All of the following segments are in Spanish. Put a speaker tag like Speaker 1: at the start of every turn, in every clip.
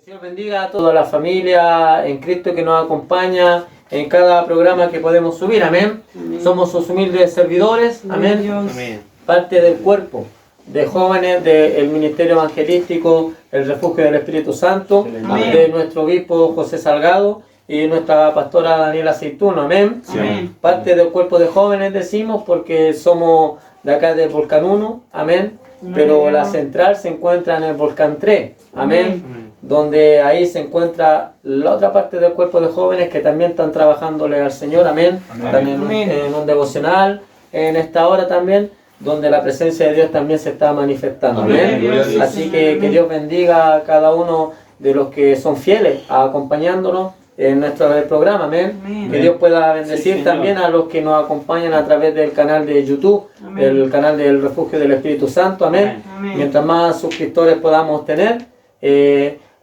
Speaker 1: El Señor bendiga a toda la familia en Cristo que nos acompaña en cada programa que podemos subir, amén. Somos sus humildes servidores, amén.
Speaker 2: Amén.
Speaker 1: Parte del cuerpo de jóvenes del Ministerio Evangelístico, el Refugio del Espíritu Santo,
Speaker 2: Amén.
Speaker 1: de nuestro obispo José Salgado y nuestra pastora Daniela Aceituno, amén.
Speaker 2: Amén.
Speaker 1: Parte del cuerpo de jóvenes decimos porque somos de acá del Volcán 1, amén. Pero la central se encuentra en el Volcán 3, amén. Donde ahí se encuentra la otra parte del cuerpo de jóvenes que también están trabajándole al Señor, amén. Están en un devocional en esta hora también, donde la presencia de Dios también se está manifestando, amén. Así que Dios bendiga a cada uno de los que son fieles acompañándonos en nuestro programa, amén. Que Dios pueda bendecir también a los que nos acompañan a través del canal de YouTube, el canal del Refugio del Espíritu Santo, amén. Mientras más suscriptores podamos tener,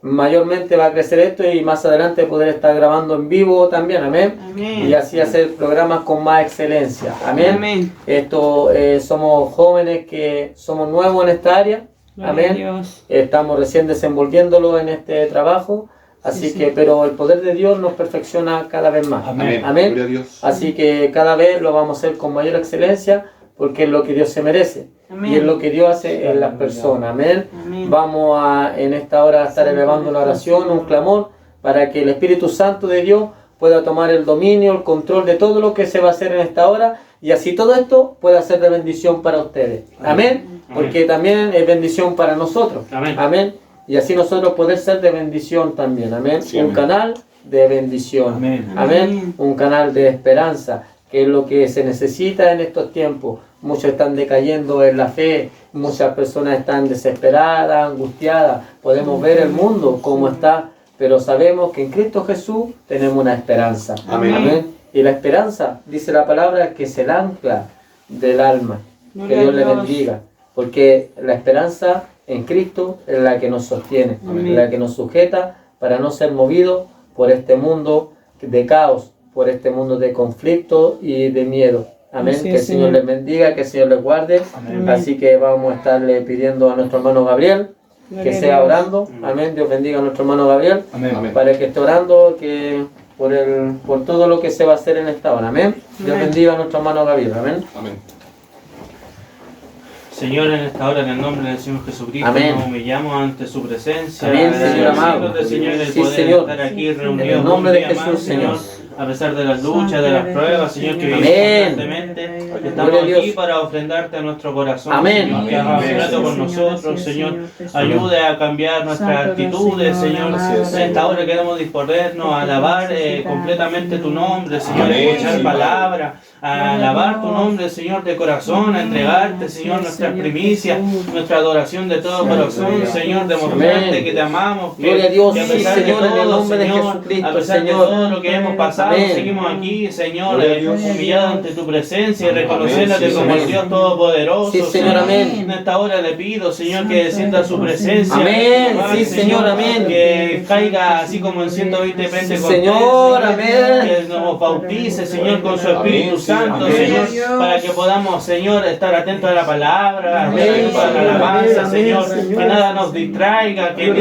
Speaker 1: mayormente va a crecer esto y más adelante poder estar grabando en vivo también, amén. Y así hacer programas con más excelencia, amén. Esto somos jóvenes que somos nuevos en esta área, amén. Estamos recién desenvolviéndolo en este trabajo, así que pero el poder de Dios nos perfecciona cada vez más, amén.
Speaker 3: Gloria a Dios.
Speaker 1: Así que cada vez lo vamos a hacer con mayor excelencia porque es lo que Dios se merece. Y es lo que Dios hace en las personas, amén. Vamos a en esta hora a estar elevando una oración, un clamor, para que el Espíritu Santo de Dios pueda tomar el dominio, el control de todo lo que se va a hacer en esta hora, y así todo esto pueda ser de bendición para ustedes, amén. Porque también es bendición para nosotros, amén. Y así nosotros poder ser de bendición también, amén.
Speaker 3: Sí,
Speaker 1: un
Speaker 3: amén.
Speaker 1: canal de bendición, amén. Un canal de esperanza, que es lo que se necesita en estos tiempos. Muchos están decayendo en la fe, muchas personas están desesperadas, angustiadas. Podemos ver el mundo como está, pero sabemos que en Cristo Jesús tenemos una esperanza.
Speaker 3: Amén.
Speaker 1: Y la esperanza, dice la palabra, que es el ancla del alma. Que Dios le bendiga, porque la esperanza en Cristo es la que nos sostiene, la que nos sujeta para no ser movidos por este mundo de caos, por este mundo de conflicto y de miedo. Amén.
Speaker 2: Así
Speaker 1: Que el
Speaker 2: es,
Speaker 1: Señor les bendiga, que el Señor les guarde. Así que vamos a estarle pidiendo a nuestro hermano Gabriel que sea orando. Amén. Dios bendiga a nuestro hermano Gabriel
Speaker 3: Amén.
Speaker 1: para que esté orando por todo lo que se va a hacer en esta hora. Amén. Dios bendiga a nuestro hermano Gabriel. Amén.
Speaker 3: Amén.
Speaker 2: Señor, en esta hora, en el nombre del Señor Jesucristo,
Speaker 1: Amén.
Speaker 2: nos humillamos ante su presencia.
Speaker 1: Amén, Señor amado.
Speaker 2: Señor, el
Speaker 1: Sí,
Speaker 2: poder
Speaker 1: Señor.
Speaker 2: estar aquí
Speaker 1: En
Speaker 2: reunidos
Speaker 1: el nombre de
Speaker 2: un día
Speaker 1: Jesús,
Speaker 2: más,
Speaker 1: Señor.
Speaker 2: A pesar de las luchas, de las pruebas, Señor, que vivimos
Speaker 1: Amén.
Speaker 2: constantemente,
Speaker 1: Gloria
Speaker 2: estamos
Speaker 1: a Dios.
Speaker 2: aquí para ofrendarte a nuestro corazón.
Speaker 1: Amén.
Speaker 2: Señor, que hagas un trato con nosotros, Señor. Ayude a cambiar nuestras actitudes, Señor. En esta hora queremos disponernos a alabar completamente tu nombre, Señor, a
Speaker 3: Amén.
Speaker 2: escuchar palabras, a alabar tu nombre, Señor, de corazón, a entregarte, Señor, nuestras primicias, nuestra adoración de todo corazón, Señor, demostrarte
Speaker 1: Amén.
Speaker 2: que te amamos,
Speaker 1: Gloria a Dios,
Speaker 2: que a
Speaker 1: sí,
Speaker 2: pesar de
Speaker 1: Señor, en el
Speaker 2: todo,
Speaker 1: nombre de
Speaker 2: Señor,
Speaker 1: Jesucristo,
Speaker 2: a pesar de
Speaker 1: Señor.
Speaker 2: todo lo que hemos pasado,
Speaker 1: Amén.
Speaker 2: seguimos aquí, Señor,
Speaker 3: Gloria a Dios.
Speaker 2: humillados ante tu presencia y reconociéndote
Speaker 3: Amén, sí,
Speaker 2: como el
Speaker 3: Señor.
Speaker 2: Dios Todopoderoso.
Speaker 1: Sí, Señor, amén.
Speaker 2: En esta hora le pido, Señor, que descienda su presencia.
Speaker 1: Amén,
Speaker 2: Ay,
Speaker 1: sí, Señor, amén.
Speaker 2: Que caiga así como en 120 Pentecostés,
Speaker 1: Señor, amén.
Speaker 2: Que nos bautice, Señor, con su Espíritu
Speaker 3: Amén, sí,
Speaker 2: Santo,
Speaker 3: amén.
Speaker 2: Señor, para que podamos, Señor, estar atentos a la palabra,
Speaker 1: Amén,
Speaker 2: a la alabanza,
Speaker 1: amén,
Speaker 2: Señor,
Speaker 1: Señor.
Speaker 2: que nada nos distraiga, que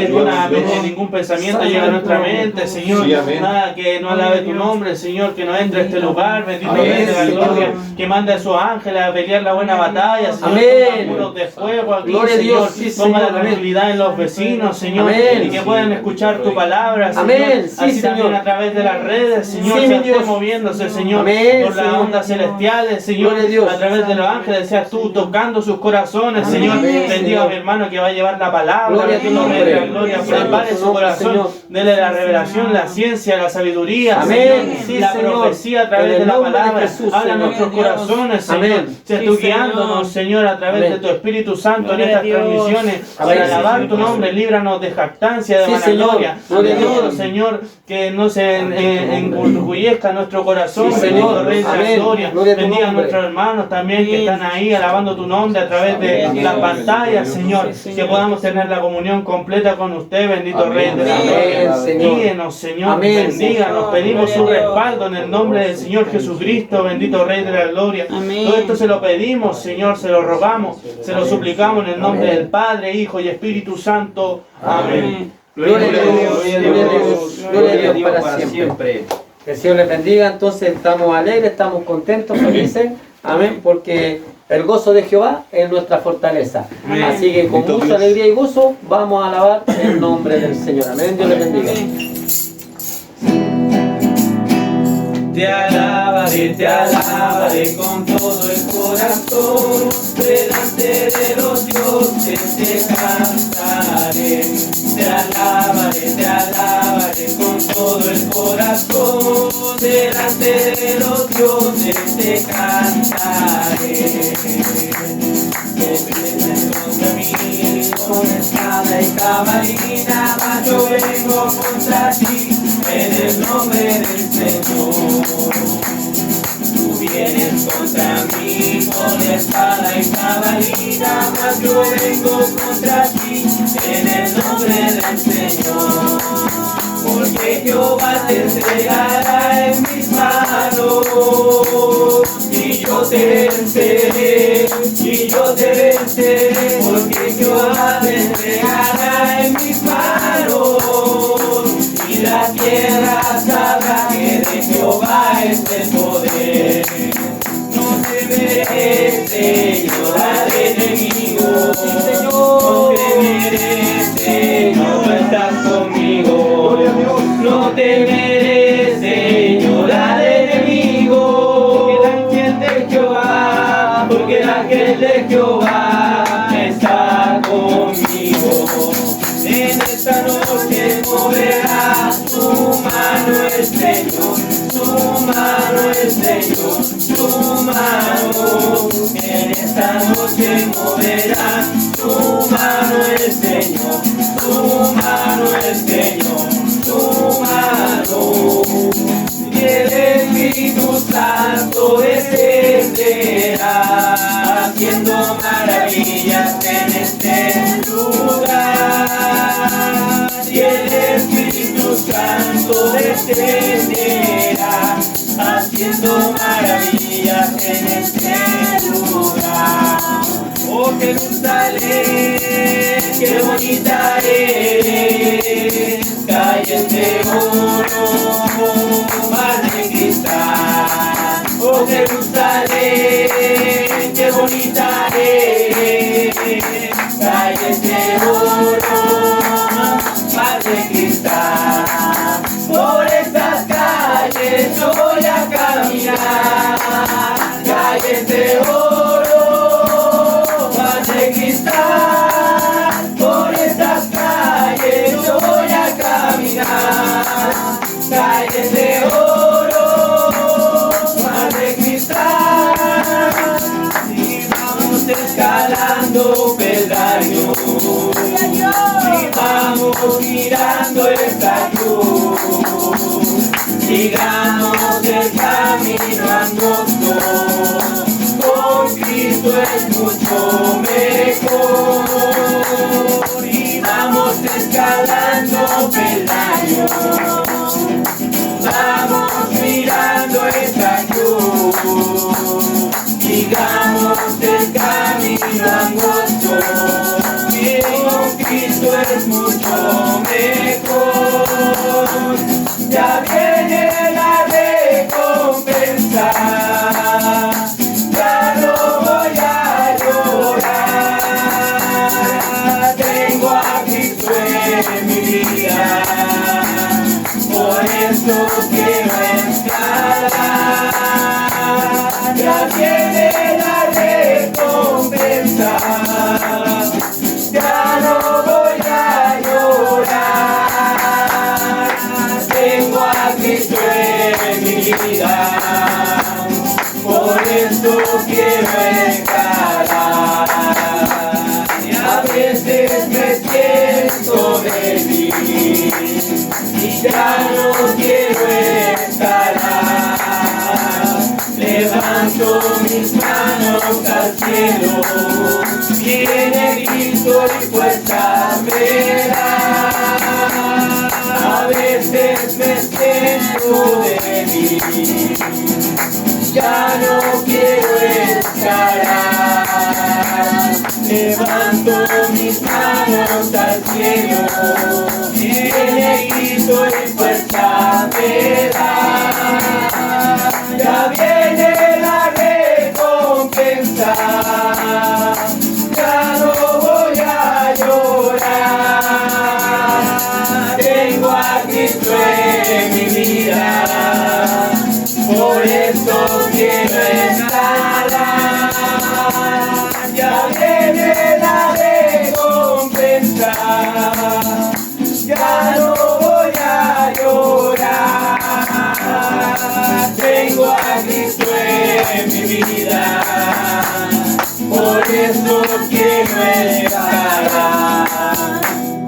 Speaker 2: ningún pensamiento llegue a nuestra mente, Señor,
Speaker 3: Sí, amén.
Speaker 2: nada que no alabe tu nombre, Señor, que no entre a este lugar, bendito
Speaker 3: Amén,
Speaker 2: Rey de la
Speaker 3: Señor.
Speaker 2: gloria, que mande a sus ángeles a pelear la buena batalla, Señor,
Speaker 1: Amén.
Speaker 2: ponga muros de fuego aquí,
Speaker 1: Gloria a
Speaker 2: Señor,
Speaker 1: Dios, sí,
Speaker 2: ponga
Speaker 1: Señor,
Speaker 2: la
Speaker 1: amén.
Speaker 2: tranquilidad en los vecinos, Señor,
Speaker 1: Amén.
Speaker 2: y que puedan escuchar tu palabra, Señor,
Speaker 1: Amén, sí,
Speaker 2: así también
Speaker 1: Señor.
Speaker 2: a través de las redes, Señor,
Speaker 1: Sí,
Speaker 2: se
Speaker 1: mi
Speaker 2: esté
Speaker 1: Dios.
Speaker 2: moviéndose, Señor,
Speaker 1: Amén,
Speaker 2: por las
Speaker 1: Señor.
Speaker 2: ondas celestiales, Señor,
Speaker 1: Gloria a Dios.
Speaker 2: a través de los ángeles, seas tú tocando sus corazones,
Speaker 1: Amén,
Speaker 2: Señor,
Speaker 1: Señor.
Speaker 2: bendiga a mi hermano que va a llevar la palabra,
Speaker 1: Gloria a tu
Speaker 2: bendito Rey
Speaker 1: nombre.
Speaker 2: de la gloria,
Speaker 1: Santo
Speaker 2: prepare
Speaker 1: tu
Speaker 2: su
Speaker 1: nombre,
Speaker 2: corazón,
Speaker 1: Señor.
Speaker 2: dele la revelación, la ciencia, la sabiduría,
Speaker 1: Amén,
Speaker 2: Señor,
Speaker 1: sí,
Speaker 2: la
Speaker 1: Señor.
Speaker 2: profecía a
Speaker 1: En
Speaker 2: través
Speaker 1: el
Speaker 2: de la
Speaker 1: nombre de
Speaker 2: palabra,
Speaker 1: Jesús,
Speaker 2: habla a
Speaker 1: Señor.
Speaker 2: nuestros corazones, Señor,
Speaker 1: Amén.
Speaker 2: seas tú guiándonos, Señor, a través
Speaker 1: Amén.
Speaker 2: de tu Espíritu Santo en
Speaker 4: Gloria a
Speaker 2: estas
Speaker 4: Dios.
Speaker 2: transmisiones,
Speaker 1: Amén.
Speaker 2: para alabar
Speaker 1: Sí,
Speaker 2: tu nombre, líbranos de jactancia, de
Speaker 1: Sí, Señor.
Speaker 2: vanagloria,
Speaker 1: Gloria
Speaker 2: de
Speaker 1: a Dios.
Speaker 2: todo, Señor, que no se enorgullezca nuestro corazón,
Speaker 1: Sí,
Speaker 2: bendito
Speaker 1: Señor.
Speaker 2: Rey de la
Speaker 1: Amén.
Speaker 2: gloria,
Speaker 1: Gloria a tu
Speaker 2: bendiga a
Speaker 1: nombre.
Speaker 2: nuestros hermanos también que están ahí alabando tu nombre a través de
Speaker 3: Amén.
Speaker 2: la pantalla, Señor,
Speaker 4: Sí,
Speaker 2: que
Speaker 4: Señor.
Speaker 2: podamos tener la comunión completa con usted, bendito
Speaker 3: Amén.
Speaker 2: Rey de la
Speaker 3: Amén,
Speaker 2: gloria.
Speaker 1: Señor.
Speaker 2: Guíenos, Señor,
Speaker 1: Amén,
Speaker 2: bendíganos,
Speaker 4: Señor.
Speaker 2: pedimos su
Speaker 4: Gloria a Dios.
Speaker 2: respaldo en el nombre del Señor Jesucristo, bendito Rey de la gloria.
Speaker 4: Amén.
Speaker 2: Todo esto se lo pedimos, Señor, se lo rogamos, se lo suplicamos en el nombre
Speaker 1: Amén.
Speaker 2: del Padre, Hijo y Espíritu Santo. Amén.
Speaker 1: Gloria a Dios, gloria a Dios para siempre. Que el Señor les bendiga. Entonces estamos alegres, estamos contentos, felices. Amén, porque el gozo de Jehová es nuestra fortaleza. Amén. Así que con mucha alegría y gozo vamos a alabar el nombre del Señor. Amén, Dios les bendiga.
Speaker 2: Te alabaré con todo el corazón, delante de los dioses te cantaré. Te alabaré con todo el corazón, delante de los dioses te cantaré. Que vienes contra mí con espada y jabalina, mas yo vengo contra ti en el nombre del Señor. Tú vienes contra mí con espada y jabalina, mas yo vengo contra ti en el nombre del Señor. Porque Jehová te entregará en mis manos, y yo te venceré, porque Jehová te entregará en mis manos, y la tierra sabrá que de Jehová es el poder. No temeré, Señor, al enemigo, no temeré, Señor, no estás conmigo. No temeré, Señor, al enemigo, porque el ángel de Jehová está conmigo. En esta noche moverá su mano el Señor, su mano el Señor, su mano. En esta noche moverá su mano el Señor, su mano el Señor, su mano. Y el Espíritu Santo descenderá, haciendo maravillas en este lugar. Y el Espíritu Santo descenderá, haciendo maravillas en este lugar. Oh Jerusalén, qué bonita eres, calles de oro, mar de cristal. Oh Jerusalén, qué bonita eres, calles de oro, mar de cristal. Por estas calles yo voy a caminar, calles de oro, mar de cristal. Por estas calles yo voy a caminar, calles de oro, mar de cristal. Y vamos escalando peldaños, y vamos mirando esta cruz, sigamos el camino angosto, con Cristo es mucho mejor. Y vamos escalando peldaños, vamos mirando esta cruz, sigamos el camino angosto, que con Cristo es mucho mejor. Ya viene la recompensa, ya no voy a llorar, tengo a Cristo en mi vida, por eso quiero escalar. Ya viene la recompensa, ya no voy a llorar, tengo a Cristo en mi vida, por eso quiero escalar. Y a veces me siento débil y ya no quiero escalar, levanto mis manos al cielo, viene Cristo y fuerza me da. A veces me siento débil, ya no quiero escalar, levanto mis manos al cielo, me dará.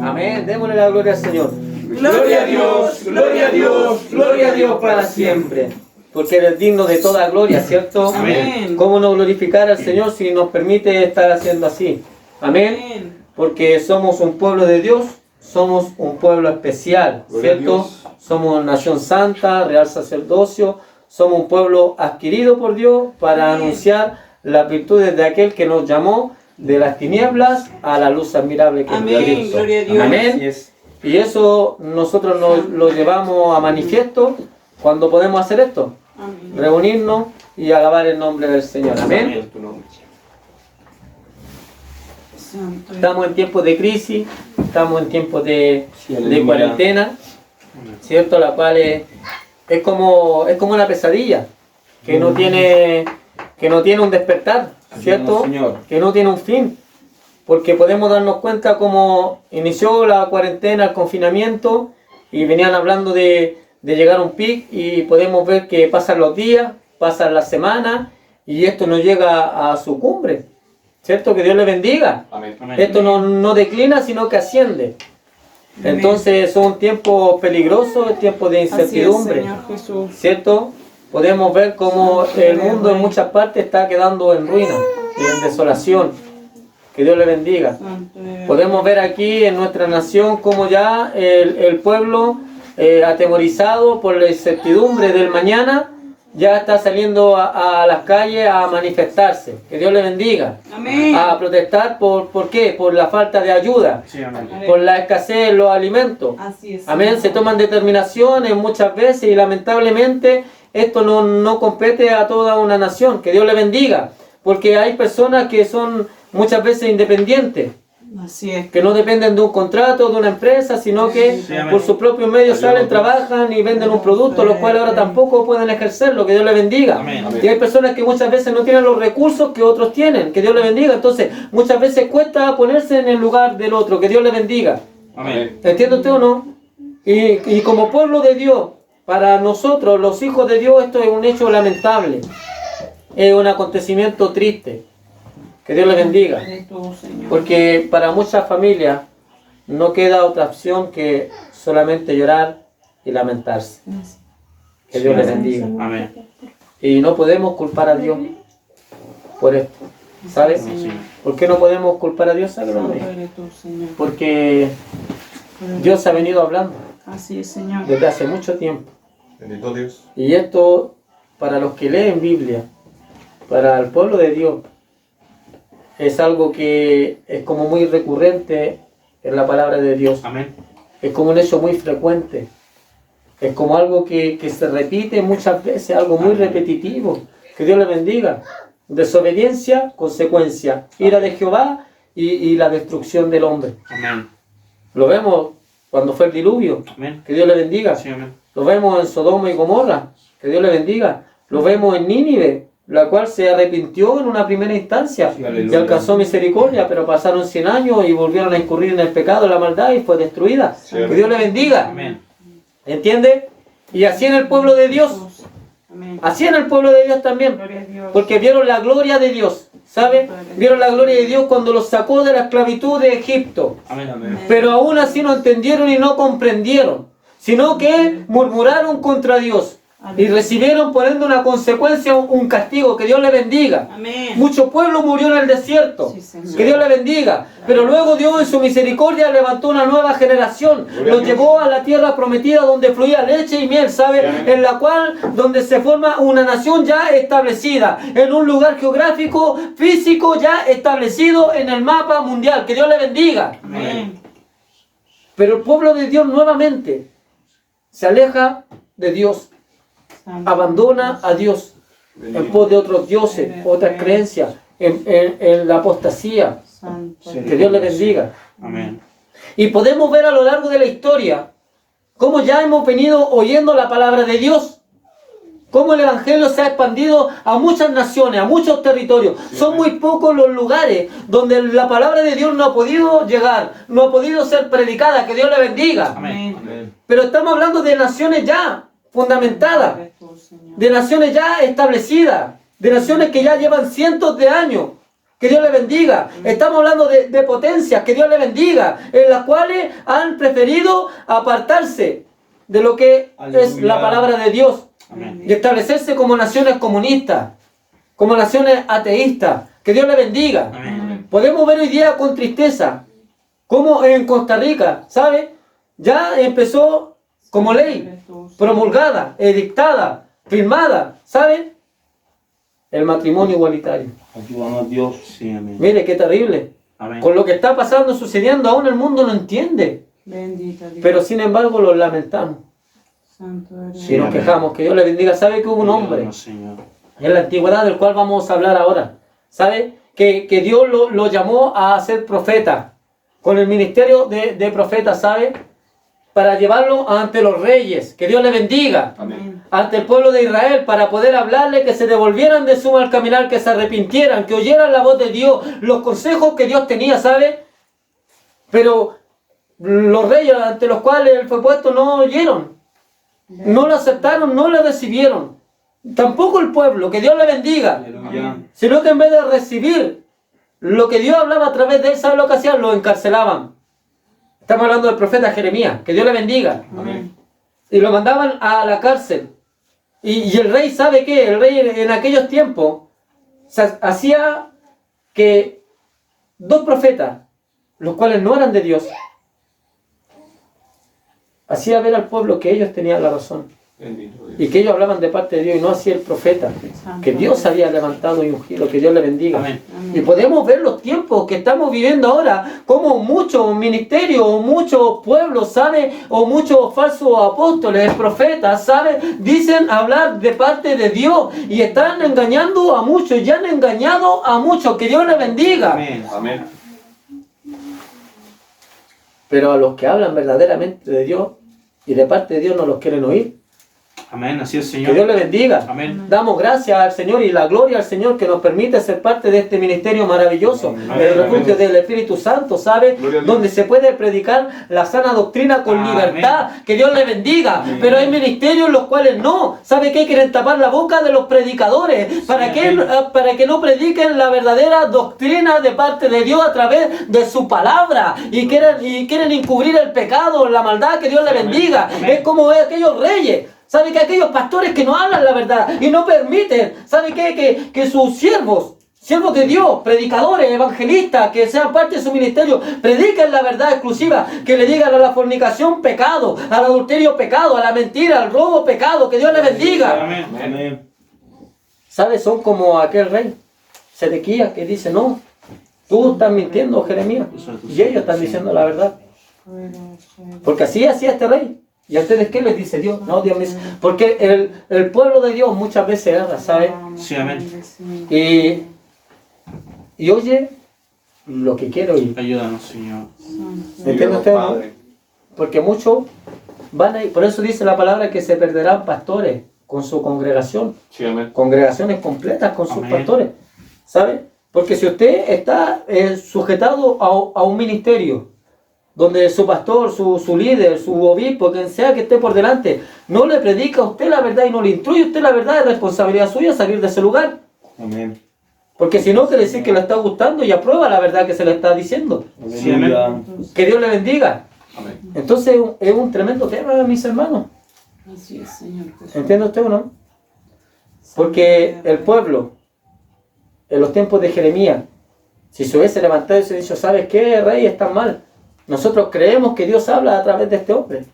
Speaker 1: Amén. Démosle la gloria al Señor.
Speaker 2: Gloria a Dios, gloria a Dios,
Speaker 1: Gloria a Dios para siempre. Porque Él es digno de toda gloria, ¿cierto?
Speaker 2: Amén.
Speaker 1: ¿Cómo no glorificar al Señor si nos permite estar haciendo así? Amén. Porque somos un pueblo de Dios, somos un pueblo especial, ¿cierto? Somos nación santa, real sacerdocio, somos un pueblo adquirido por Dios para anunciar las virtudes de aquel que nos llamó de las tinieblas a la luz admirable que es Cristo.
Speaker 2: Gloria a Dios.
Speaker 1: Amén. Y eso nosotros lo llevamos a manifiesto cuando podemos hacer esto.
Speaker 2: Amén.
Speaker 1: Reunirnos y alabar el nombre del Señor. Amén.
Speaker 2: Santo.
Speaker 1: Estamos en tiempos de crisis, estamos en tiempos de
Speaker 2: aleluya.
Speaker 1: cuarentena, ¿cierto? La cual es como una pesadilla que no tiene un despertar, ¿cierto?
Speaker 2: Señor.
Speaker 1: Que no tiene un fin. Porque podemos darnos cuenta cómo inició la cuarentena, el confinamiento, y venían hablando de llegar a un pic, y podemos ver que pasan los días, pasan las semanas, y esto no llega a su cumbre, ¿cierto? Que Dios le bendiga.
Speaker 2: Amén.
Speaker 1: Esto no declina, sino que asciende. Entonces son tiempos peligrosos, tiempos de incertidumbre,
Speaker 2: Señor Jesús.
Speaker 1: ¿cierto? Podemos ver cómo el mundo en muchas partes está quedando en ruina y en desolación. Que Dios le bendiga. Podemos ver aquí en nuestra nación cómo ya el pueblo, atemorizado por la incertidumbre del mañana, ya está saliendo a las calles a manifestarse. Que Dios le bendiga.
Speaker 2: Amén.
Speaker 1: A protestar ¿por qué? Por la falta de ayuda,
Speaker 2: Sí, amén.
Speaker 1: por la escasez de los alimentos.
Speaker 2: Así es.
Speaker 1: Amén. Se toman determinaciones muchas veces y lamentablemente esto no compete a toda una nación. Que Dios le bendiga. Porque hay personas que son muchas veces independientes,
Speaker 2: Así es.
Speaker 1: que no dependen de un contrato, de una empresa, sino que
Speaker 2: Sí, amén.
Speaker 1: por sus propios medios salen, trabajan y venden un producto, los cuales ahora tampoco pueden ejercerlo. Que Dios le bendiga.
Speaker 2: Amén.
Speaker 1: Y hay personas que muchas veces no tienen los recursos que otros tienen. Que Dios le bendiga. Entonces, muchas veces cuesta ponerse en el lugar del otro. Que Dios le bendiga.
Speaker 2: Amén.
Speaker 1: ¿Entiende usted o no? Y como pueblo de Dios, para nosotros, los hijos de Dios, esto es un hecho lamentable. Es un acontecimiento triste. Que Dios le bendiga. Porque para muchas familias no queda otra opción que solamente llorar y lamentarse. Que Dios le bendiga.
Speaker 2: Amén.
Speaker 1: Y no podemos culpar a Dios por esto. ¿Sabes?
Speaker 2: Sí.
Speaker 1: ¿Por qué no podemos culpar a Dios? ¿Sabe lo que? Porque Dios ha venido hablando
Speaker 2: Así es, Señor.
Speaker 1: desde hace mucho tiempo.
Speaker 3: Bendito Dios.
Speaker 1: Y esto, para los que leen Biblia, para el pueblo de Dios, es algo que es como muy recurrente en la palabra de Dios.
Speaker 2: Amén.
Speaker 1: Es como un hecho muy frecuente. Es como algo que se repite muchas veces, algo muy repetitivo. Que Dios le bendiga. Desobediencia, consecuencia. Ira de Jehová y la destrucción del hombre.
Speaker 2: Amén.
Speaker 1: Lo vemos cuando fue el diluvio.
Speaker 2: Amén.
Speaker 1: Que Dios le bendiga.
Speaker 2: Sí, amén.
Speaker 1: Lo vemos en Sodoma y Gomorra. Que Dios le bendiga. Lo vemos en Nínive, la cual se arrepintió en una primera instancia
Speaker 2: Sí,
Speaker 1: y
Speaker 2: aleluya.
Speaker 1: alcanzó misericordia, pero pasaron 100 años y volvieron a incurrir en el pecado, la maldad, y fue destruida.
Speaker 3: Sí,
Speaker 1: Que Dios le bendiga.
Speaker 2: Amén.
Speaker 1: ¿Entiende? Y así en el pueblo de Dios.
Speaker 2: Amén.
Speaker 1: Así en el pueblo de Dios también.
Speaker 2: Gloria a Dios.
Speaker 1: Porque vieron la gloria de Dios. ¿Sabe? Vieron la gloria de Dios cuando los sacó de la esclavitud de Egipto.
Speaker 2: Amén. Amén.
Speaker 1: Pero aún así no entendieron y no comprendieron, sino que murmuraron contra Dios y recibieron por ende una consecuencia, un castigo. Que Dios le bendiga.
Speaker 2: Amén.
Speaker 1: Mucho pueblo murió en el desierto.
Speaker 2: Sí, Señor.
Speaker 1: Que Dios le bendiga. Pero luego Dios en su misericordia levantó una nueva generación. Los llevó a la tierra prometida donde fluía leche y miel, ¿sabe? En la cual, donde se forma una nación ya establecida. En un lugar geográfico, físico ya establecido en el mapa mundial. Que Dios le bendiga.
Speaker 2: Amén.
Speaker 1: Pero el pueblo de Dios nuevamente se aleja de Dios. Abandona a Dios en pos de otros dioses, otras creencias, en la apostasía.
Speaker 2: Santo.
Speaker 1: Que Dios le bendiga.
Speaker 2: Amén.
Speaker 1: Y podemos ver a lo largo de la historia cómo ya hemos venido oyendo la palabra de Dios, cómo el evangelio se ha expandido a muchas naciones, a muchos territorios. Son muy pocos los lugares donde la palabra de Dios no ha podido llegar, no ha podido ser predicada. Que Dios le bendiga.
Speaker 2: Amén.
Speaker 3: Amén.
Speaker 1: Pero estamos hablando de naciones ya fundamentadas, de naciones ya establecidas, de naciones que ya llevan cientos de años Que Dios le bendiga. Estamos hablando de potencias, que Dios le bendiga, en las cuales han preferido apartarse de lo que es la palabra de Dios.
Speaker 3: Amén.
Speaker 1: Y establecerse como naciones comunistas, como naciones ateístas. Que Dios le bendiga.
Speaker 3: Amén.
Speaker 1: Podemos ver hoy día con tristeza cómo en Costa Rica, ¿sabe? Ya empezó como ley, promulgada, edictada, firmada, ¿sabe? El matrimonio igualitario.
Speaker 4: Ayúdanos Dios.
Speaker 3: Sí, amén.
Speaker 1: Mire qué terrible.
Speaker 3: Amén.
Speaker 1: Con lo que está pasando, sucediendo, aún el mundo no entiende.
Speaker 5: Bendito Dios.
Speaker 1: Pero sin embargo lo lamentamos.
Speaker 5: Santo eres.
Speaker 1: Y nos
Speaker 3: amén.
Speaker 1: quejamos. Que Dios le bendiga. ¿Sabe que hubo un hombre
Speaker 3: Ayúdanos, Señor.
Speaker 1: en la antigüedad del cual vamos a hablar ahora? ¿Sabe? Que Dios lo llamó a ser profeta. Con el ministerio de profeta, ¿sabe? Para llevarlo ante los reyes. Que Dios le bendiga.
Speaker 5: Amén.
Speaker 1: Ante el pueblo de Israel, para poder hablarle, que se devolvieran de su mal caminar, que se arrepintieran, que oyeran la voz de Dios, los consejos que Dios tenía, ¿sabe? Pero los reyes ante los cuales él fue puesto no oyeron, no lo aceptaron, no le recibieron. Tampoco el pueblo, que Dios le bendiga,
Speaker 4: Aleluya.
Speaker 1: sino que en vez de recibir lo que Dios hablaba a través de él, ¿sabe lo que hacían? Lo encarcelaban. Estamos hablando del profeta Jeremías, que Dios le bendiga.
Speaker 5: Amén.
Speaker 1: Y lo mandaban a la cárcel. Y el rey, ¿sabe qué? El rey en aquellos tiempos hacía que dos profetas, los cuales no eran de Dios, hacía ver al pueblo que ellos tenían la razón.
Speaker 4: Bendito Dios.
Speaker 1: Y que ellos hablaban de parte de Dios y no hacía el profeta. Que Dios había levantado y ungido. Que Dios le bendiga.
Speaker 3: Amén.
Speaker 1: Y podemos ver los tiempos que estamos viviendo ahora, como muchos ministerios, o muchos pueblos, ¿sabe? O muchos falsos apóstoles, profetas, ¿sabe? Dicen hablar de parte de Dios y están engañando a muchos, ya han engañado a muchos. Que Dios le bendiga.
Speaker 3: Amén.
Speaker 4: Amén.
Speaker 1: Pero a los que hablan verdaderamente de Dios y de parte de Dios no los quieren oír.
Speaker 3: Amén. Así es,
Speaker 1: Que Dios
Speaker 3: Señor.
Speaker 1: le bendiga.
Speaker 3: Amén.
Speaker 1: Damos gracias al Señor y la gloria al Señor que nos permite ser parte de este ministerio maravilloso,
Speaker 4: Amén.
Speaker 1: el refugio del Espíritu Santo, ¿sabe?
Speaker 4: Gloria a Dios.
Speaker 1: Donde se puede predicar la sana doctrina con
Speaker 3: Amén.
Speaker 1: libertad. Que Dios le bendiga.
Speaker 4: Amén.
Speaker 1: Pero hay ministerios en los cuales no. ¿Sabe qué? Quieren tapar la boca de los predicadores para que no prediquen la verdadera doctrina de parte de Dios a través de su palabra. Y quieren encubrir el pecado, la maldad. Que Dios le bendiga.
Speaker 3: Amén.
Speaker 1: Es como aquellos reyes. ¿Sabe que aquellos pastores que no hablan la verdad y no permiten, ¿sabe qué? Que sus siervos de Dios, predicadores, evangelistas, que sean parte de su ministerio, prediquen la verdad exclusiva, que le digan a la fornicación pecado, al adulterio pecado, a la mentira, al robo pecado, que Dios le bendiga.
Speaker 3: Amén.
Speaker 4: Amén.
Speaker 1: ¿Sabe? Son como aquel rey, Sedequías, que dice, no, tú estás mintiendo, Jeremías, y ellos están diciendo la verdad. Porque así hacía este rey. ¿Y a ustedes qué les dice Dios? No, Dios mío. Porque el pueblo de Dios muchas veces erra, ¿sabe?
Speaker 3: Sí, amén.
Speaker 1: Y oye lo que quiere oír.
Speaker 3: Ayúdanos, Señor.
Speaker 1: ¿Entiende usted? No? Porque muchos van a ir. Por eso dice la palabra que se perderán pastores con su congregación.
Speaker 4: Sí, amén.
Speaker 1: Congregaciones completas con sus
Speaker 3: Amén.
Speaker 1: pastores. ¿Sabe? Porque si usted está sujetado a un ministerio, donde su pastor, su líder, su obispo, quien sea que esté por delante, no le predica a usted la verdad y no le instruye a usted la verdad, es responsabilidad suya salir de ese lugar.
Speaker 4: Amén.
Speaker 1: Porque si no, quiere decir que le está gustando y aprueba la verdad que se le está diciendo.
Speaker 3: Sí, amén.
Speaker 4: Aleluya.
Speaker 1: Que Dios le bendiga.
Speaker 4: Amén.
Speaker 1: Entonces es un tremendo tema, mis hermanos.
Speaker 5: Así es, Señor Jesús.
Speaker 1: ¿Entiende usted o no? Porque el pueblo, en los tiempos de Jeremías, si se hubiese levantado y se dicho, ¿sabes qué, rey? Estás mal. Nosotros creemos que Dios habla a través de este hombre.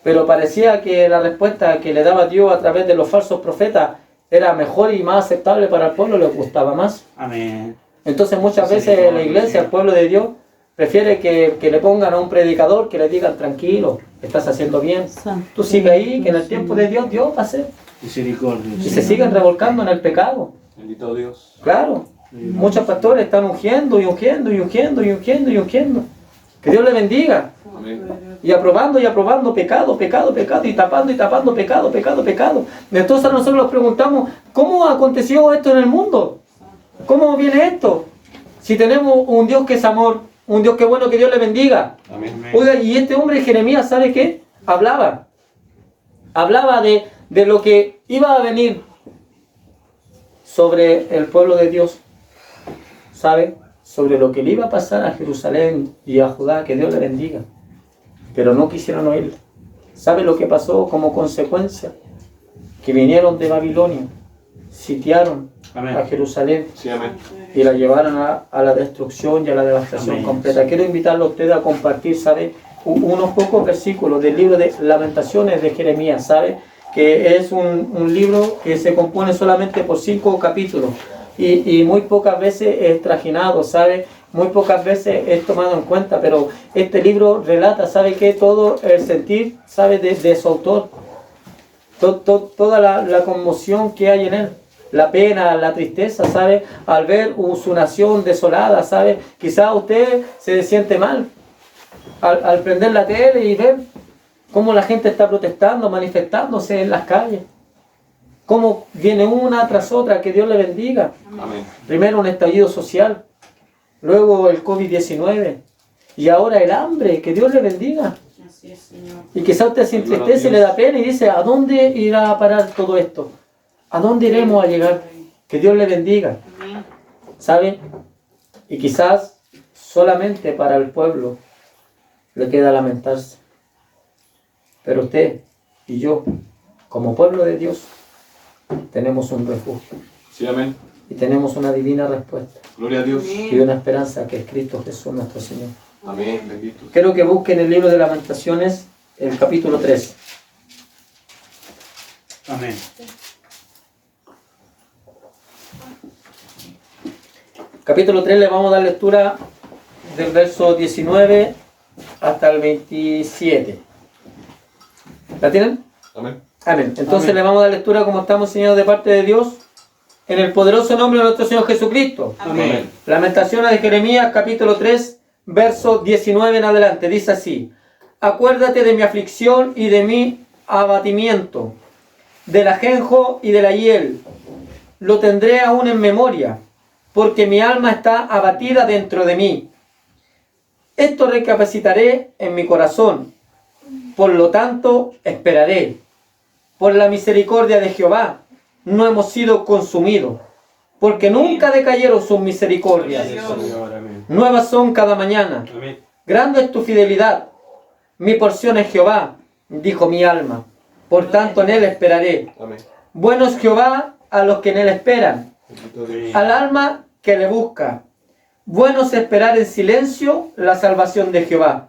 Speaker 1: Pero parecía que la respuesta que le daba Dios a través de los falsos profetas era mejor y más aceptable para el pueblo, le gustaba más.
Speaker 3: Amén.
Speaker 1: Entonces muchas
Speaker 3: Sí,
Speaker 1: veces
Speaker 3: Señor,
Speaker 1: la iglesia,
Speaker 3: sí.
Speaker 1: el pueblo de Dios, prefiere que le pongan a un predicador, que le digan tranquilo, estás haciendo bien.
Speaker 5: Santo
Speaker 1: Tú sigue ahí,
Speaker 5: eres
Speaker 1: que en el
Speaker 5: tú,
Speaker 1: tiempo
Speaker 5: Señor.
Speaker 1: de Dios, Dios va a hacer.
Speaker 3: Misericordia.
Speaker 1: Y se
Speaker 3: Señor.
Speaker 1: siguen revolcando en el pecado.
Speaker 4: Bendito Dios.
Speaker 1: Claro. Muchos pastores están ungiendo y ungiendo y ungiendo y ungiendo y ungiendo. Que Dios le bendiga.
Speaker 4: Amén.
Speaker 1: Y aprobando pecado, pecado, pecado, y tapando pecado, pecado, pecado. Entonces nosotros nos preguntamos, ¿cómo aconteció esto en el mundo? ¿Cómo viene esto? Si tenemos un Dios que es amor, un Dios que es bueno, que Dios le bendiga.
Speaker 4: Amén.
Speaker 3: Amén.
Speaker 1: Oiga, y este hombre Jeremías, ¿sabe qué? Hablaba de lo que iba a venir sobre el pueblo de Dios. ¿sabe? Sobre lo que le iba a pasar a Jerusalén y a Judá, que Dios le bendiga. Pero no quisieron oírle. ¿Sabe lo que pasó como consecuencia? Que vinieron de Babilonia, sitiaron
Speaker 3: Amén.
Speaker 1: a Jerusalén
Speaker 4: Sí, amén.
Speaker 1: y la llevaron a la destrucción y a la devastación
Speaker 3: Amén.
Speaker 1: completa. Quiero invitarlo a usted a compartir, ¿sabe? Unos pocos versículos del libro de Lamentaciones de Jeremías, ¿sabe? Que es un libro que se compone solamente por 5 capítulos y muy pocas veces es trajinado, ¿sabe? Muy pocas veces es tomado en cuenta, pero este libro relata, ¿sabe qué? Todo el sentir, ¿sabe? De su autor. Toda la conmoción que hay en él, la pena, la tristeza, ¿sabe? Al ver su nación desolada, ¿sabe? Quizás usted se siente mal al prender la tele y ver cómo la gente está protestando, manifestándose en las calles. Cómo viene una tras otra, que Dios le bendiga.
Speaker 4: Amén.
Speaker 1: Primero un estallido social, luego el COVID-19 y ahora el hambre, que Dios le bendiga.
Speaker 5: Así es, Señor.
Speaker 1: Y quizá usted se entristece y le da pena y dice, ¿a dónde irá a parar todo esto? ¿A dónde iremos a llegar? Que Dios le bendiga.
Speaker 5: Amén.
Speaker 1: ¿Sabe? Y quizás solamente para el pueblo le queda lamentarse. Pero usted y yo, como pueblo de Dios, tenemos un refugio
Speaker 4: Sí, amén.
Speaker 1: y tenemos una divina respuesta
Speaker 4: Gloria a Dios.
Speaker 1: y una esperanza que es Cristo Jesús nuestro Señor.
Speaker 4: Amén. Bendito.
Speaker 1: Quiero que busquen el libro de Lamentaciones, el capítulo 3.
Speaker 3: Amén.
Speaker 1: Capítulo 3 le vamos a dar lectura del verso 19 hasta el 27. ¿La tienen?
Speaker 4: Amén.
Speaker 1: Amén. Entonces
Speaker 3: Amén.
Speaker 1: le vamos a dar lectura como estamos enseñados de parte de Dios en el poderoso nombre de nuestro Señor Jesucristo.
Speaker 3: Amén.
Speaker 1: Lamentaciones de Jeremías, capítulo 3, verso 19 en adelante. Dice así: acuérdate de mi aflicción y de mi abatimiento, del ajenjo y de la hiel. Lo tendré aún en memoria, porque mi alma está abatida dentro de mí. Esto recapacitaré en mi corazón, por lo tanto esperaré. Por la misericordia de Jehová no hemos sido consumidos, porque nunca decayeron sus misericordias.
Speaker 3: Señor, amén.
Speaker 1: Nuevas son cada mañana.
Speaker 3: Amén.
Speaker 1: Grande es tu fidelidad. Mi porción es Jehová, dijo mi alma. Por tanto en él esperaré.
Speaker 4: Amén.
Speaker 1: Bueno es Jehová a los que en él esperan,
Speaker 4: Bendito Dios.
Speaker 1: al alma que le busca. Bueno es esperar en silencio la salvación de Jehová.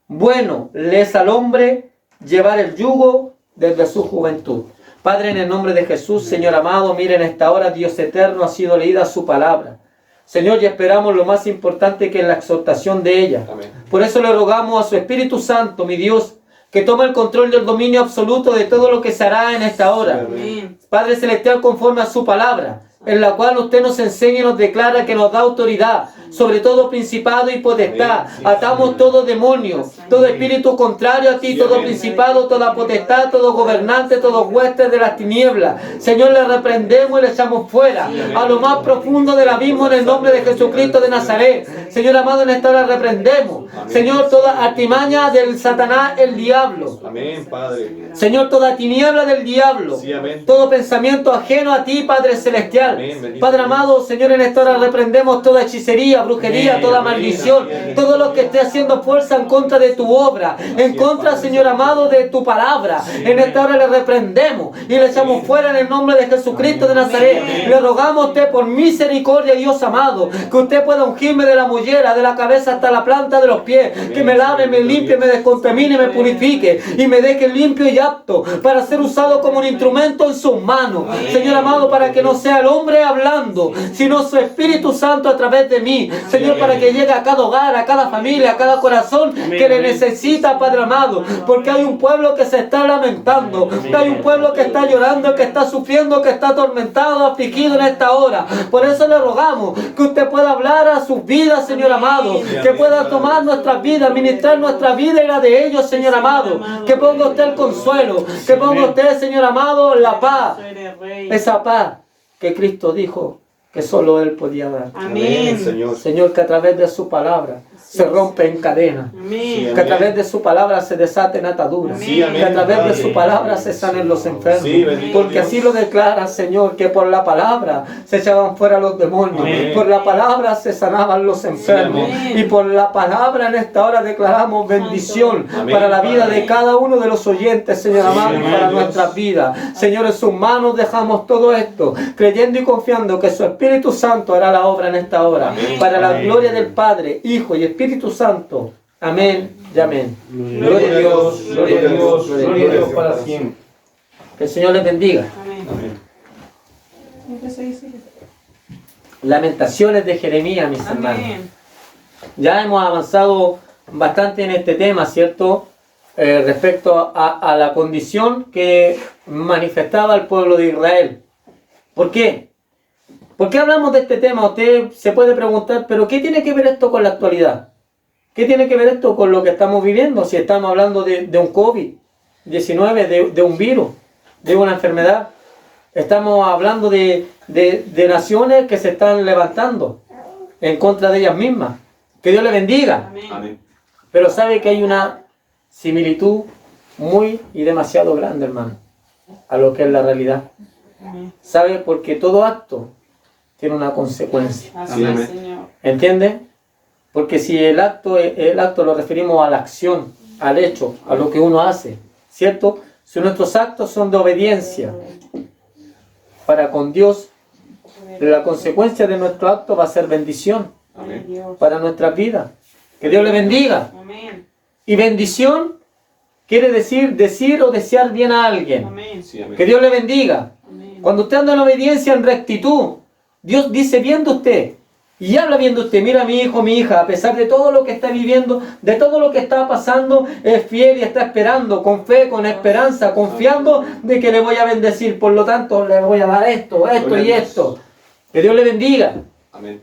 Speaker 1: Bueno le es al hombre llevar el yugo desde su juventud. Padre, en el nombre de Jesús, Señor amado, miren esta hora, Dios eterno, ha sido leída su palabra. Señor, y esperamos lo más importante, que es la exhortación de ella.
Speaker 4: Amén.
Speaker 1: Por eso le rogamos a su Espíritu Santo, mi Dios, que tome el control del dominio absoluto de todo lo que se hará en esta hora.
Speaker 5: Amén.
Speaker 1: Padre Celestial, conforme a su palabra, en la cual usted nos enseña y nos declara que nos da autoridad sobre todo principado y potestad.
Speaker 4: Amén. Sí,
Speaker 1: Atamos
Speaker 4: Señor.
Speaker 1: todo demonio, todo espíritu contrario a ti,
Speaker 4: Sí,
Speaker 1: todo
Speaker 4: amén.
Speaker 1: principado, toda potestad, todo gobernante, todo hueste de las tinieblas. Señor, le reprendemos y le echamos fuera a lo más profundo del abismo en el nombre de Jesucristo de Nazaret. Señor amado, en esta hora reprendemos,
Speaker 4: Amén.
Speaker 1: Señor, toda artimaña del Satanás, el diablo.
Speaker 4: Amén, Padre.
Speaker 1: Señor, toda tiniebla del diablo,
Speaker 4: Sí, amén.
Speaker 1: todo pensamiento ajeno a ti, Padre Celestial.
Speaker 4: Amén, bendito
Speaker 1: Padre
Speaker 4: Dios.
Speaker 1: amado, Señor, en esta hora reprendemos toda hechicería, brujería,
Speaker 3: Amén,
Speaker 1: toda
Speaker 3: amén,
Speaker 1: maldición,
Speaker 4: amén.
Speaker 1: todo lo que esté haciendo fuerza en contra de tu obra, en contra, Señor amado, de tu palabra. En esta hora le reprendemos y le echamos fuera en el nombre de Jesucristo de Nazaret. Le rogamos a usted por misericordia, Dios amado, que usted pueda ungirme de la mollera, de la cabeza hasta la planta de los pies, que me lave, me limpie, me descontamine, me purifique y me deje limpio y apto para ser usado como un instrumento en sus manos. Señor amado, para que no sea el hombre hablando, sino su Espíritu Santo a través de mí. Señor, para que llegue a cada hogar, a cada familia, a cada corazón que le necesita, Padre amado, porque hay un pueblo que se está lamentando, hay un pueblo que está llorando, que está sufriendo, que está atormentado, afligido en esta hora. Por eso le rogamos que usted pueda hablar a sus vidas, Señor amado, que pueda tomar nuestras vidas, ministrar nuestra vida y la de ellos, Señor amado, que ponga usted el consuelo, que ponga usted, Señor amado, la paz,
Speaker 5: Tú eres rey.
Speaker 1: esa paz que Cristo dijo que solo Él podía dar.
Speaker 5: Amén.
Speaker 4: Señor.
Speaker 1: Señor, que a través de su palabra se rompen cadenas.
Speaker 5: Amén.
Speaker 1: Que a través de su palabra se desaten ataduras.
Speaker 5: Sí, amén.
Speaker 1: Que a través de su palabra se sanen los enfermos.
Speaker 4: Sí, bendito
Speaker 1: Porque
Speaker 4: Dios.
Speaker 1: así lo declara, Señor, que por la palabra se echaban fuera los demonios.
Speaker 3: Amén.
Speaker 1: Por la palabra se sanaban los enfermos.
Speaker 5: Amén.
Speaker 1: Y por la palabra en esta hora declaramos bendición
Speaker 4: Amén.
Speaker 1: para la vida de cada uno de los oyentes, Señor amado, y
Speaker 4: amén,
Speaker 1: para
Speaker 4: Dios.
Speaker 1: nuestras vidas. Señor, en sus manos dejamos todo esto, creyendo y confiando que su Espíritu Santo hará la obra en esta hora.
Speaker 5: Amén.
Speaker 1: Para la
Speaker 3: Amén.
Speaker 1: gloria del Padre, Hijo y Espíritu Santo. Amén y amén.
Speaker 4: Gloria a Dios, gloria a Dios, gloria a Dios para siempre.
Speaker 1: Que el Señor les bendiga.
Speaker 5: Amén.
Speaker 4: Amén.
Speaker 1: Lamentaciones de Jeremías, mis hermanos.
Speaker 5: Amén.
Speaker 1: Ya hemos avanzado bastante en este tema, ¿cierto? Respecto a la condición que manifestaba el pueblo de Israel. ¿Por qué? ¿Por qué hablamos de este tema? Usted se puede preguntar, ¿pero qué tiene que ver esto con la actualidad? ¿Qué tiene que ver esto con lo que estamos viviendo? Si estamos hablando de un COVID-19, de un virus, de una enfermedad. Estamos hablando de naciones que se están levantando en contra de ellas mismas. Que Dios le bendiga.
Speaker 5: Amén.
Speaker 4: Amén.
Speaker 1: Pero sabe que hay una similitud muy y demasiado grande, hermano, a lo que es la realidad.
Speaker 5: Amén.
Speaker 1: ¿Sabe? Porque todo acto tiene una consecuencia.
Speaker 5: Así
Speaker 4: Amén.
Speaker 5: es, Señor.
Speaker 1: ¿Entiende? Porque si el acto lo referimos a la acción, al hecho, a lo que uno hace, ¿cierto? Si nuestros actos son de obediencia para con Dios, la consecuencia de nuestro acto va a ser bendición
Speaker 4: Amén.
Speaker 5: Dios.
Speaker 1: para nuestras vidas. Que Dios le bendiga.
Speaker 5: Amén.
Speaker 1: Y bendición quiere decir o desear bien a alguien.
Speaker 5: Amén.
Speaker 4: Sí, amén.
Speaker 1: Que Dios le bendiga.
Speaker 5: Amén.
Speaker 1: Cuando usted anda en obediencia, en rectitud, Dios dice bien de usted. Y habla bien de usted. Mira, mi hijo, mi hija, a pesar de todo lo que está viviendo, de todo lo que está pasando, es fiel y está esperando, con fe, con esperanza, confiando de que le voy a bendecir. Por lo tanto, le voy a dar esto y
Speaker 4: Gloria a Dios.
Speaker 1: esto. Que Dios le bendiga.
Speaker 4: Amén.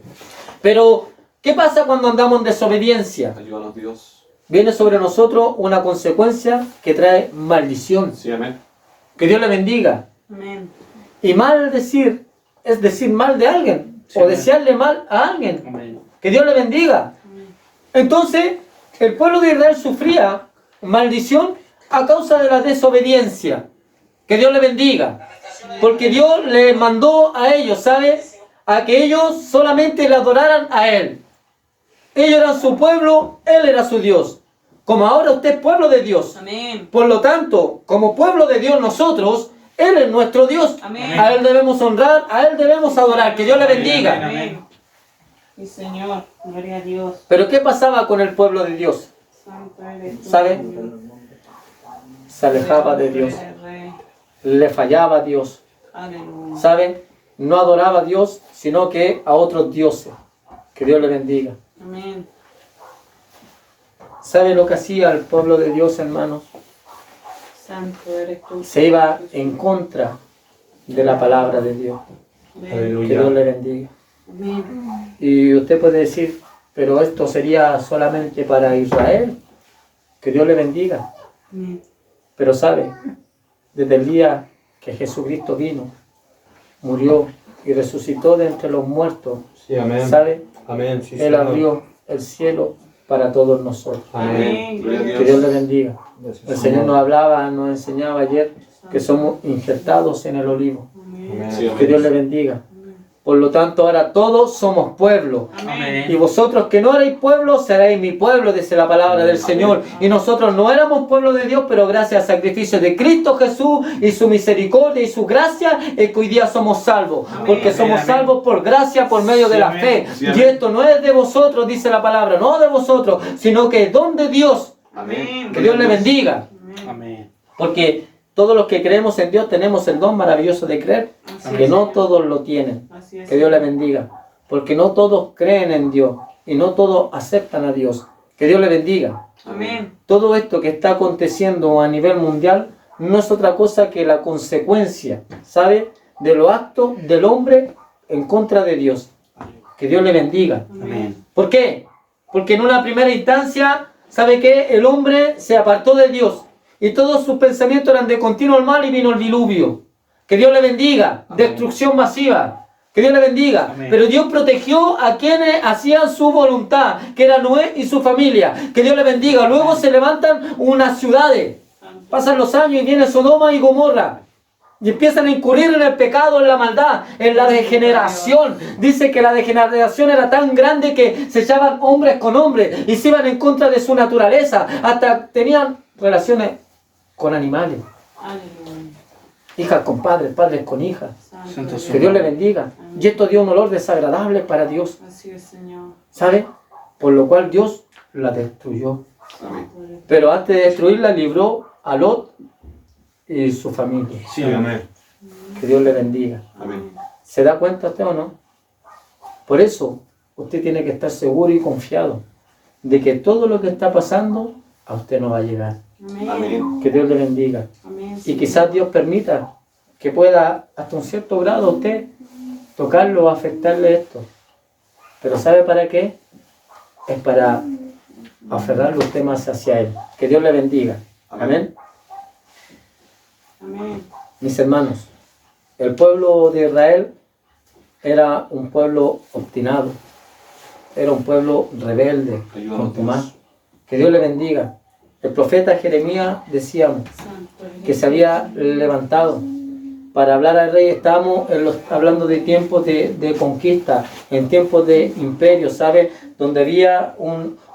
Speaker 1: Pero, ¿qué pasa cuando andamos en desobediencia?
Speaker 4: Ayúdanos Dios.
Speaker 1: Viene sobre nosotros una consecuencia que trae maldición.
Speaker 4: Sí, amén.
Speaker 1: Que Dios le bendiga.
Speaker 5: Amén.
Speaker 1: Y maldecir es decir mal de alguien.
Speaker 3: Sí,
Speaker 1: O
Speaker 3: amén.
Speaker 1: desearle mal a alguien.
Speaker 3: Amén.
Speaker 1: Que Dios le bendiga. Entonces, el pueblo de Israel sufría maldición a causa de la desobediencia. Que Dios le bendiga. Porque Dios le mandó a ellos, ¿sabe? A que ellos solamente le adoraran a Él. Ellos eran su pueblo, Él era su Dios. Como ahora usted es pueblo de Dios.
Speaker 5: Amén.
Speaker 1: Por lo tanto, como pueblo de Dios nosotros, Él es nuestro Dios.
Speaker 5: Amén.
Speaker 1: A Él debemos honrar, a Él debemos adorar. Que Dios le bendiga.
Speaker 5: Amén. Sí, Señor. Gloria a Dios.
Speaker 1: Pero ¿qué pasaba con el pueblo de Dios?
Speaker 5: Santo eres tú.
Speaker 1: ¿Sabe? Se alejaba de Dios.
Speaker 5: Rey.
Speaker 1: Le fallaba a Dios.
Speaker 5: Aleluya.
Speaker 1: ¿Sabe? No adoraba a Dios, sino que a otros dioses. Que Dios le bendiga.
Speaker 5: Amén.
Speaker 1: ¿Sabe lo que hacía el pueblo de Dios, hermanos?
Speaker 5: Santo eres tú.
Speaker 1: Se iba en contra de la palabra de Dios.
Speaker 5: Amén.
Speaker 1: Que Dios le bendiga.
Speaker 5: Amén.
Speaker 1: Y usted puede decir, pero esto sería solamente para Israel. Que Dios le bendiga.
Speaker 5: Amén.
Speaker 1: Pero sabe, desde el día que Jesucristo vino, murió y resucitó de entre los muertos,
Speaker 6: Sí, amén.
Speaker 1: ¿sabe?
Speaker 6: Amén. Sí,
Speaker 1: Él
Speaker 6: Señor.
Speaker 1: abrió el cielo para todos nosotros.
Speaker 5: Amén.
Speaker 4: Gloria a
Speaker 1: Que Dios le bendiga.
Speaker 6: Gracias,
Speaker 1: El Señor nos hablaba, nos enseñaba ayer que somos injertados en el olivo.
Speaker 5: Amén.
Speaker 4: Sí,
Speaker 1: Que Dios le
Speaker 4: amén.
Speaker 1: bendiga. Por lo tanto, ahora todos somos pueblo.
Speaker 5: Amén.
Speaker 1: Y vosotros que no erais pueblo, seréis mi pueblo, dice la palabra del Señor. Y nosotros no éramos pueblo de Dios, pero gracias al sacrificio de Cristo Jesús y su misericordia y su gracia, es que hoy día somos salvos. Porque somos
Speaker 3: Amén.
Speaker 1: salvos por gracia, por medio de la
Speaker 3: Amén.
Speaker 1: fe.
Speaker 4: Sí,
Speaker 1: Y
Speaker 4: amén.
Speaker 1: esto no es de vosotros, dice la palabra, no de vosotros, sino que es don de Dios.
Speaker 4: Amén.
Speaker 1: Que Dios le bendiga.
Speaker 3: Amén.
Speaker 1: Porque todos los que creemos en Dios tenemos el don maravilloso de creer,
Speaker 5: Así
Speaker 1: que
Speaker 5: es.
Speaker 1: no todos lo tienen.
Speaker 5: Así es.
Speaker 1: Que Dios le bendiga. Porque no todos creen en Dios y no todos aceptan a Dios. Que Dios le bendiga.
Speaker 5: Amén.
Speaker 1: Todo esto que está aconteciendo a nivel mundial no es otra cosa que la consecuencia, ¿sabe? De los actos del hombre en contra de Dios. Que Dios le bendiga.
Speaker 3: Amén.
Speaker 1: ¿Por qué? Porque en una primera instancia, ¿sabe qué? El hombre se apartó de Dios y todos sus pensamientos eran de continuo al mal y vino el diluvio. Que Dios le bendiga. Destrucción masiva. Que Dios le bendiga.
Speaker 3: Amén.
Speaker 1: Pero Dios protegió a quienes hacían su voluntad, que era Noé y su familia. Que Dios le bendiga. Luego se levantan unas ciudades. Pasan los años y viene Sodoma y Gomorra. Y empiezan a incurrir en el pecado, en la maldad, en la degeneración. Dice que la degeneración era tan grande que se echaban hombres con hombres y se iban en contra de su naturaleza. Hasta tenían relaciones con animales.
Speaker 5: Aleluya.
Speaker 1: Hijas con padres, padres con hijas.
Speaker 3: Santo
Speaker 1: Que Dios le bendiga. Y esto dio un olor desagradable para Dios.
Speaker 5: Así es, Señor.
Speaker 1: ¿Sabe? Por lo cual Dios la destruyó.
Speaker 2: Amén.
Speaker 1: Pero antes de destruirla libró a Lot y su familia.
Speaker 3: Sí, amén.
Speaker 1: Que Dios le bendiga.
Speaker 2: Amén.
Speaker 1: ¿Se da cuenta usted o no? Por eso usted tiene que estar seguro y confiado de que todo lo que está pasando a usted no va a llegar.
Speaker 5: Amén.
Speaker 2: Amén.
Speaker 1: Que Dios le bendiga.
Speaker 5: Amén.
Speaker 1: Y quizás Dios permita que pueda hasta un cierto grado usted tocarlo o afectarle esto. Pero ¿sabe para qué? Es para aferrarlo usted más hacia Él. Que Dios le bendiga. Amén.
Speaker 5: Amén.
Speaker 1: Mis hermanos, el pueblo de Israel era un pueblo obstinado. Era un pueblo rebelde,
Speaker 2: Ayúdanos,
Speaker 1: contumaz.
Speaker 2: Dios.
Speaker 1: Que Dios le bendiga. El profeta Jeremías decíamos
Speaker 5: Santo
Speaker 1: que se había levantado para hablar al rey. Estamos hablando de tiempos de conquista, en tiempos de imperio, ¿sabe? Donde había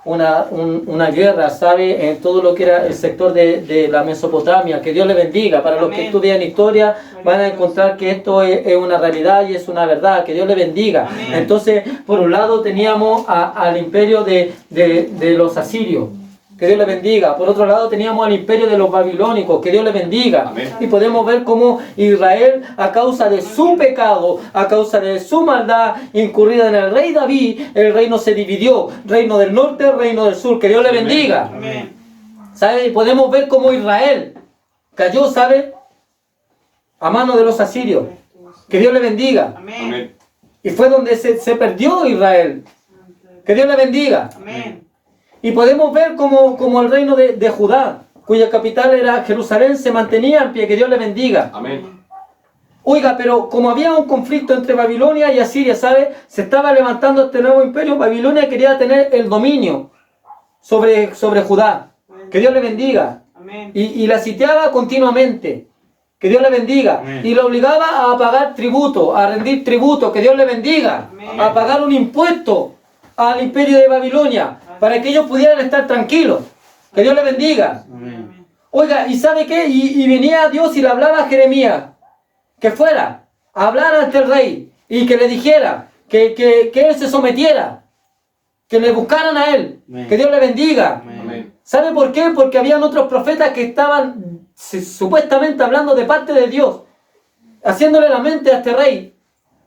Speaker 1: una guerra, ¿sabe? En todo lo que era el sector de la Mesopotamia. Que Dios le bendiga. Para los que
Speaker 5: Amén.
Speaker 1: estudian historia van a encontrar que esto es una realidad y es una verdad. Que Dios le bendiga.
Speaker 5: Amén.
Speaker 1: Entonces, por un lado teníamos al imperio de los asirios. Que Dios le bendiga. Por otro lado teníamos al imperio de los babilónicos. Que Dios le bendiga.
Speaker 2: Amén.
Speaker 1: Y podemos ver cómo Israel, a causa de su pecado, a causa de su maldad incurrida en el rey David, el reino se dividió. Reino del norte, reino del sur. Que Dios le bendiga.
Speaker 5: Amén.
Speaker 1: ¿Sabe? Y podemos ver cómo Israel cayó, ¿sabe? A mano de los asirios. Que Dios le bendiga.
Speaker 5: Amén.
Speaker 2: Amén.
Speaker 1: Y fue donde se perdió Israel. Que Dios le bendiga.
Speaker 5: Amén.
Speaker 1: Y podemos ver como el reino de Judá, cuya capital era Jerusalén, se mantenía en pie. Que Dios le bendiga.
Speaker 2: Amén.
Speaker 1: Oiga, pero como había un conflicto entre Babilonia y Asiria, ¿sabe? Se estaba levantando este nuevo imperio. Babilonia quería tener el dominio sobre Judá. Que Dios le bendiga.
Speaker 5: Amén.
Speaker 1: Y la sitiaba continuamente. Que Dios le bendiga.
Speaker 3: Amén.
Speaker 1: Y lo obligaba a pagar tributo, a rendir tributo. Que Dios le bendiga.
Speaker 5: Amén.
Speaker 1: A pagar un impuesto al imperio de Babilonia, para que ellos pudieran estar tranquilos. Que Dios le bendiga.
Speaker 3: Amén.
Speaker 1: Oiga, ¿y sabe qué? Y venía Dios y le hablaba a Jeremías que fuera a hablar ante el rey y que le dijera que él se sometiera, que le buscaran a él.
Speaker 3: Amén.
Speaker 1: Que Dios le bendiga.
Speaker 2: Amén.
Speaker 1: ¿Sabe por qué? Porque habían otros profetas que estaban supuestamente hablando de parte de Dios, haciéndole la mente a este rey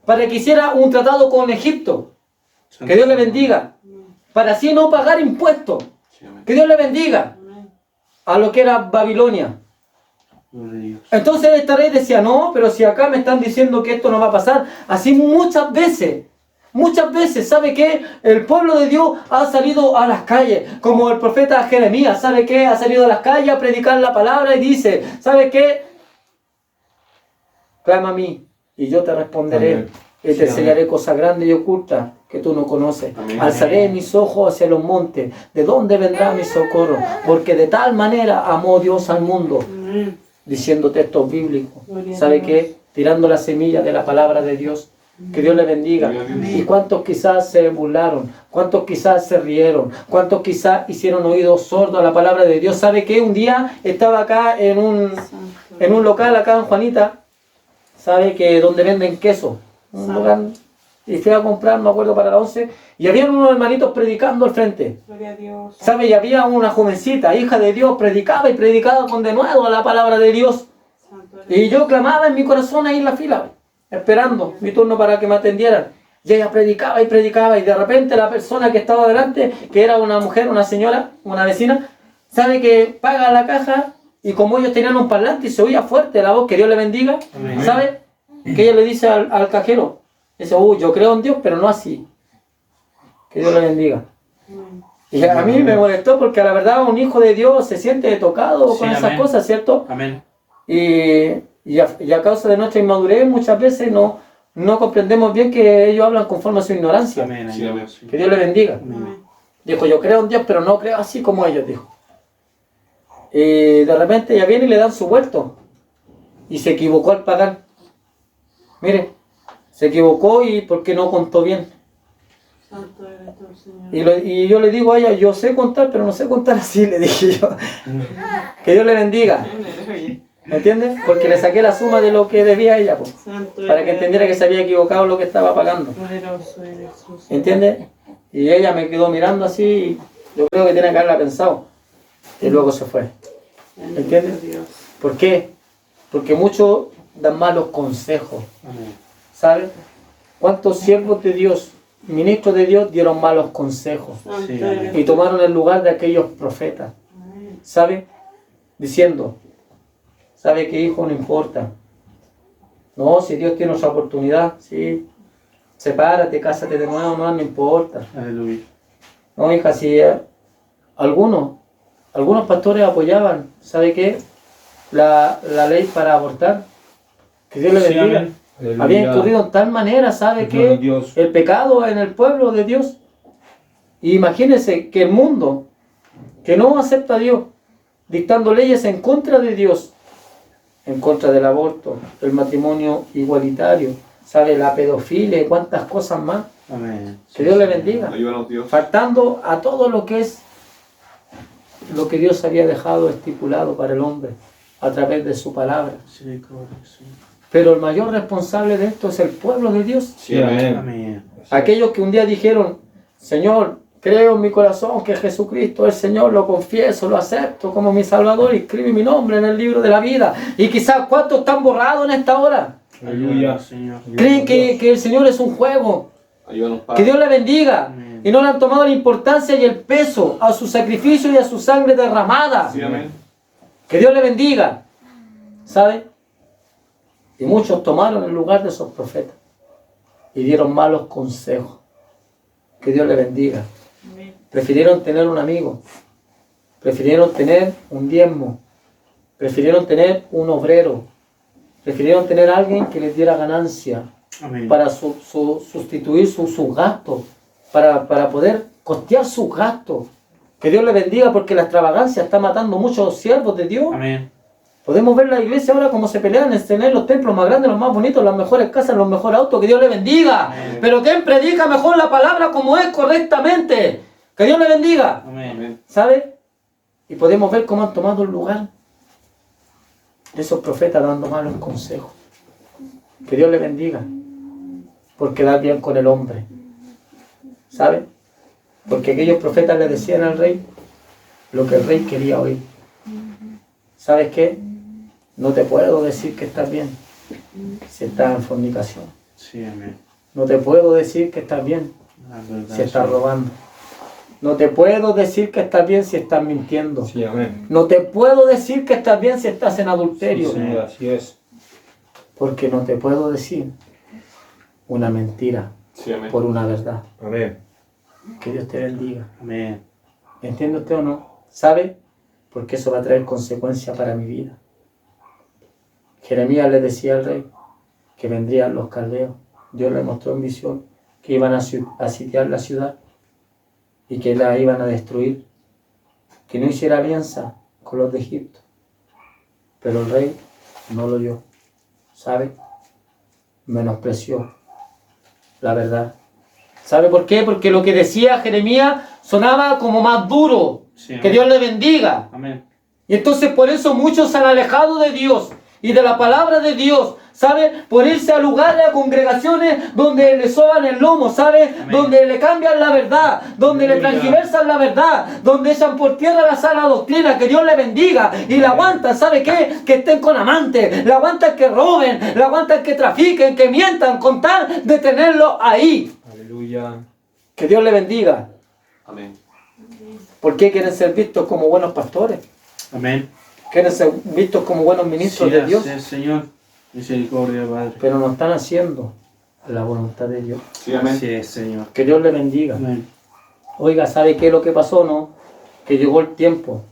Speaker 1: para que hiciera un tratado con Egipto. Que Dios le bendiga. Para así no pagar impuestos.
Speaker 2: Sí, amén.
Speaker 1: Que Dios le bendiga a lo que era Babilonia.
Speaker 3: Gloria a Dios.
Speaker 1: Entonces este rey decía, no, pero si acá me están diciendo que esto no va a pasar. Así muchas veces, ¿sabe qué? El pueblo de Dios ha salido a las calles, como el profeta Jeremías, ¿sabe qué? Ha salido a las calles a predicar la palabra y dice, ¿sabe qué? Clama a mí y yo te responderé.
Speaker 2: Amén.
Speaker 1: Y te
Speaker 3: Sí, amén.
Speaker 1: enseñaré cosas grandes y ocultas que tú no conoces.
Speaker 2: Amén.
Speaker 1: Alzaré mis ojos hacia los montes. ¿De dónde vendrá mi socorro? Porque de tal manera amó Dios al mundo.
Speaker 5: Amén.
Speaker 1: Diciendo textos bíblicos.
Speaker 5: Gloria a
Speaker 1: ¿Sabe
Speaker 5: Dios.
Speaker 1: qué? Tirando la semilla de la palabra de Dios. Que Dios le bendiga.
Speaker 2: Gloria a Dios.
Speaker 1: ¿Y cuántos quizás se burlaron? ¿Cuántos quizás se rieron? ¿Cuántos quizás hicieron oídos sordos a la palabra de Dios? ¿Sabe qué? Un día estaba acá en un local acá en Juanita. ¿Sabe que donde venden queso? Un lugar. Y fui a comprar, me acuerdo, para la 11. Y habían unos hermanitos predicando al frente.
Speaker 5: Gloria a Dios.
Speaker 1: ¿Sabe? Y había una jovencita, hija de Dios, predicaba y predicaba con denuedo a la palabra de Dios.
Speaker 5: Santo
Speaker 1: Y yo clamaba en mi corazón ahí en la fila, esperando mi turno para que me atendieran. Y ella predicaba y predicaba, y de repente la persona que estaba delante, que era una mujer, una señora, una vecina, sabe que paga la caja, y como ellos tenían un parlante y se oía fuerte la voz, que Dios le bendiga,
Speaker 3: Amén.
Speaker 1: ¿sabe? Que ella le dice al cajero, dice, yo creo en Dios, pero no así. Que Dios le bendiga.
Speaker 5: Amén.
Speaker 1: Y a mí me molestó porque la verdad un hijo de Dios se siente tocado
Speaker 3: Sí,
Speaker 1: con esas
Speaker 3: amén.
Speaker 1: cosas, ¿cierto?
Speaker 3: Amén.
Speaker 1: Y a causa de nuestra inmadurez muchas veces no no comprendemos bien que ellos hablan conforme a su ignorancia.
Speaker 4: Amén.
Speaker 3: Sí, amén.
Speaker 1: Que Dios le bendiga.
Speaker 4: Amén.
Speaker 1: Dijo, yo creo en Dios, pero no creo así como ellos, dijo. Y de repente ya viene y le dan su vuelto. Y se equivocó al pagar. Mire, se equivocó y porque no contó bien.
Speaker 5: Santo eres tú, Señor.
Speaker 1: Y yo le digo a ella, yo sé contar, pero no sé contar así, le dije yo. Que Dios le bendiga. ¿Me entiendes? Porque le saqué la suma de lo que debía a ella, pues,
Speaker 5: Santo
Speaker 1: para que
Speaker 5: eres
Speaker 1: entendiera que se había equivocado en lo que estaba pagando.
Speaker 5: poderoso eres tú, Señor.
Speaker 1: ¿Entiendes? Y ella me quedó mirando así, y yo creo que tiene que haberla pensado. Y luego se fue.
Speaker 5: Bendito
Speaker 1: ¿Entiendes?
Speaker 5: Dios.
Speaker 1: ¿Por qué? Porque muchos dan malos consejos,
Speaker 4: Amén.
Speaker 1: ¿sabes? ¿Cuántos siervos de Dios, ministros de Dios, dieron malos consejos
Speaker 5: Santo
Speaker 4: Sí,
Speaker 5: eres
Speaker 1: y tomaron el lugar de aquellos profetas?
Speaker 5: Amén.
Speaker 1: ¿Sabes? Diciendo, ¿sabe qué, hijo? No importa. No, si Dios tiene otra oportunidad, sí. Sepárate, cásate de nuevo, no importa.
Speaker 4: Aleluya.
Speaker 1: No, hija, si algunos pastores apoyaban, ¿sabe qué? La ley para abortar. Que Dios le
Speaker 4: Sí,
Speaker 1: bendiga.
Speaker 4: amén.
Speaker 1: Había incurrido en tal manera, ¿sabe qué?
Speaker 3: Dios.
Speaker 1: El pecado en el pueblo de Dios. Y imagínense que el mundo, que no acepta a Dios, dictando leyes en contra de Dios, en contra del aborto, el matrimonio igualitario, ¿sabe? La pedofilia y cuántas cosas más.
Speaker 4: Amén.
Speaker 1: Que Dios le bendiga.
Speaker 3: Ayúdanos, Dios.
Speaker 1: Faltando a todo lo que es lo que Dios había dejado estipulado para el hombre a través de su palabra.
Speaker 4: Misericordia, Señor.
Speaker 1: Pero el mayor responsable de esto es el pueblo de Dios.
Speaker 3: Sí, amén.
Speaker 4: Amén.
Speaker 1: Aquellos que un día dijeron, Señor, creo en mi corazón que Jesucristo es el Señor, lo confieso, lo acepto como mi Salvador y escribe mi nombre en el libro de la vida. Y quizás cuántos están borrados en esta hora.
Speaker 4: Aleluya, Señor.
Speaker 1: Creen que el Señor es un juego.
Speaker 3: Ayúdanos,
Speaker 1: Que
Speaker 3: Padre.
Speaker 1: Dios le bendiga.
Speaker 4: Amén.
Speaker 1: Y no le han tomado la importancia y el peso a su sacrificio y a su sangre derramada.
Speaker 3: Sí, amén.
Speaker 1: Que Dios le bendiga. ¿Sabe? Y muchos tomaron el lugar de esos profetas y dieron malos consejos. Que Dios le bendiga.
Speaker 5: Amén.
Speaker 1: Prefirieron tener un amigo. Prefirieron tener un diezmo. Prefirieron tener un obrero. Prefirieron tener a alguien que les diera ganancia
Speaker 4: Amén.
Speaker 1: para sustituir sus gastos, para poder costear sus gastos. Que Dios le bendiga porque la extravagancia está matando muchos siervos de Dios.
Speaker 4: Amén.
Speaker 1: Podemos ver la iglesia ahora como se pelean en tener los templos más grandes, los más bonitos, las mejores casas, los mejores autos. Que Dios le bendiga.
Speaker 4: Amén.
Speaker 1: Pero ¿quién predica mejor la palabra como es correctamente? Que Dios le bendiga.
Speaker 4: Amén.
Speaker 3: Amén.
Speaker 1: ¿Sabe? Y podemos ver cómo han tomado el lugar de esos profetas dando malos consejos. Que Dios le bendiga por quedar bien con el hombre. ¿Sabe? Porque aquellos profetas le decían al rey lo que el rey quería oír. ¿Sabes qué? No te puedo decir que estás bien si estás en fornicación.
Speaker 4: Sí, amén.
Speaker 1: No te puedo decir que estás bien
Speaker 4: La verdad,
Speaker 1: si estás
Speaker 4: Señor.
Speaker 1: robando. No te puedo decir que estás bien si estás mintiendo.
Speaker 3: Sí, amén.
Speaker 1: No te puedo decir que estás bien si estás en adulterio.
Speaker 4: Sí, Señor.
Speaker 3: Así es.
Speaker 1: Porque no te puedo decir una mentira
Speaker 3: Sí, amén.
Speaker 1: por una verdad.
Speaker 3: Amén.
Speaker 1: Que Dios te bendiga.
Speaker 4: Amén.
Speaker 1: ¿Entiende usted o no? ¿Sabe? Porque eso va a traer consecuencias para mi vida. Jeremías le decía al rey que vendrían los caldeos. Dios le mostró en visión que iban a sitiar la ciudad y que la iban a destruir. Que no hiciera alianza con los de Egipto. Pero el rey no lo oyó. ¿Sabe? Menospreció la verdad. ¿Sabe por qué? Porque lo que decía Jeremías sonaba como más duro.
Speaker 4: Sí,
Speaker 1: Que
Speaker 4: amén.
Speaker 1: Dios le bendiga.
Speaker 4: Amén.
Speaker 1: Y entonces por eso muchos se han alejado de Dios y de la palabra de Dios, ¿sabe? Por irse a lugares, a congregaciones donde le soban el lomo, ¿sabe?
Speaker 4: Amén.
Speaker 1: Donde le cambian la verdad, donde le
Speaker 4: Aleluya.
Speaker 1: transgiversan la verdad, donde echan por tierra la sana doctrina. Que Dios le bendiga y la aguantan, ¿sabe qué? Que estén con amantes, la aguantan que roben, la aguantan que trafiquen, que mientan, con tal de tenerlo ahí.
Speaker 3: Aleluya.
Speaker 1: Que Dios le bendiga.
Speaker 3: Amén.
Speaker 1: ¿Por qué quieren ser vistos como buenos pastores?
Speaker 4: Amén.
Speaker 1: Quieren ser vistos como buenos ministros
Speaker 4: Sí,
Speaker 1: de Dios.
Speaker 4: así es, Señor. Misericordia, Padre.
Speaker 1: Pero no están haciendo la voluntad de Dios.
Speaker 3: Sí, amén.
Speaker 4: Así es, Señor.
Speaker 1: Que Dios le bendiga.
Speaker 4: Amén.
Speaker 1: Oiga, ¿sabe qué es lo que pasó, no? Que llegó el tiempo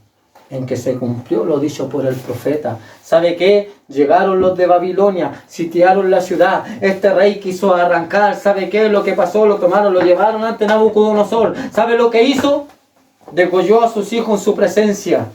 Speaker 1: en que se cumplió lo dicho por el profeta. ¿Sabe qué? Llegaron los de Babilonia, sitiaron la ciudad, este rey quiso arrancar. ¿Sabe qué? Lo que pasó, lo tomaron, lo llevaron ante Nabucodonosor. ¿Sabe lo que hizo? Degolló a sus hijos en su presencia.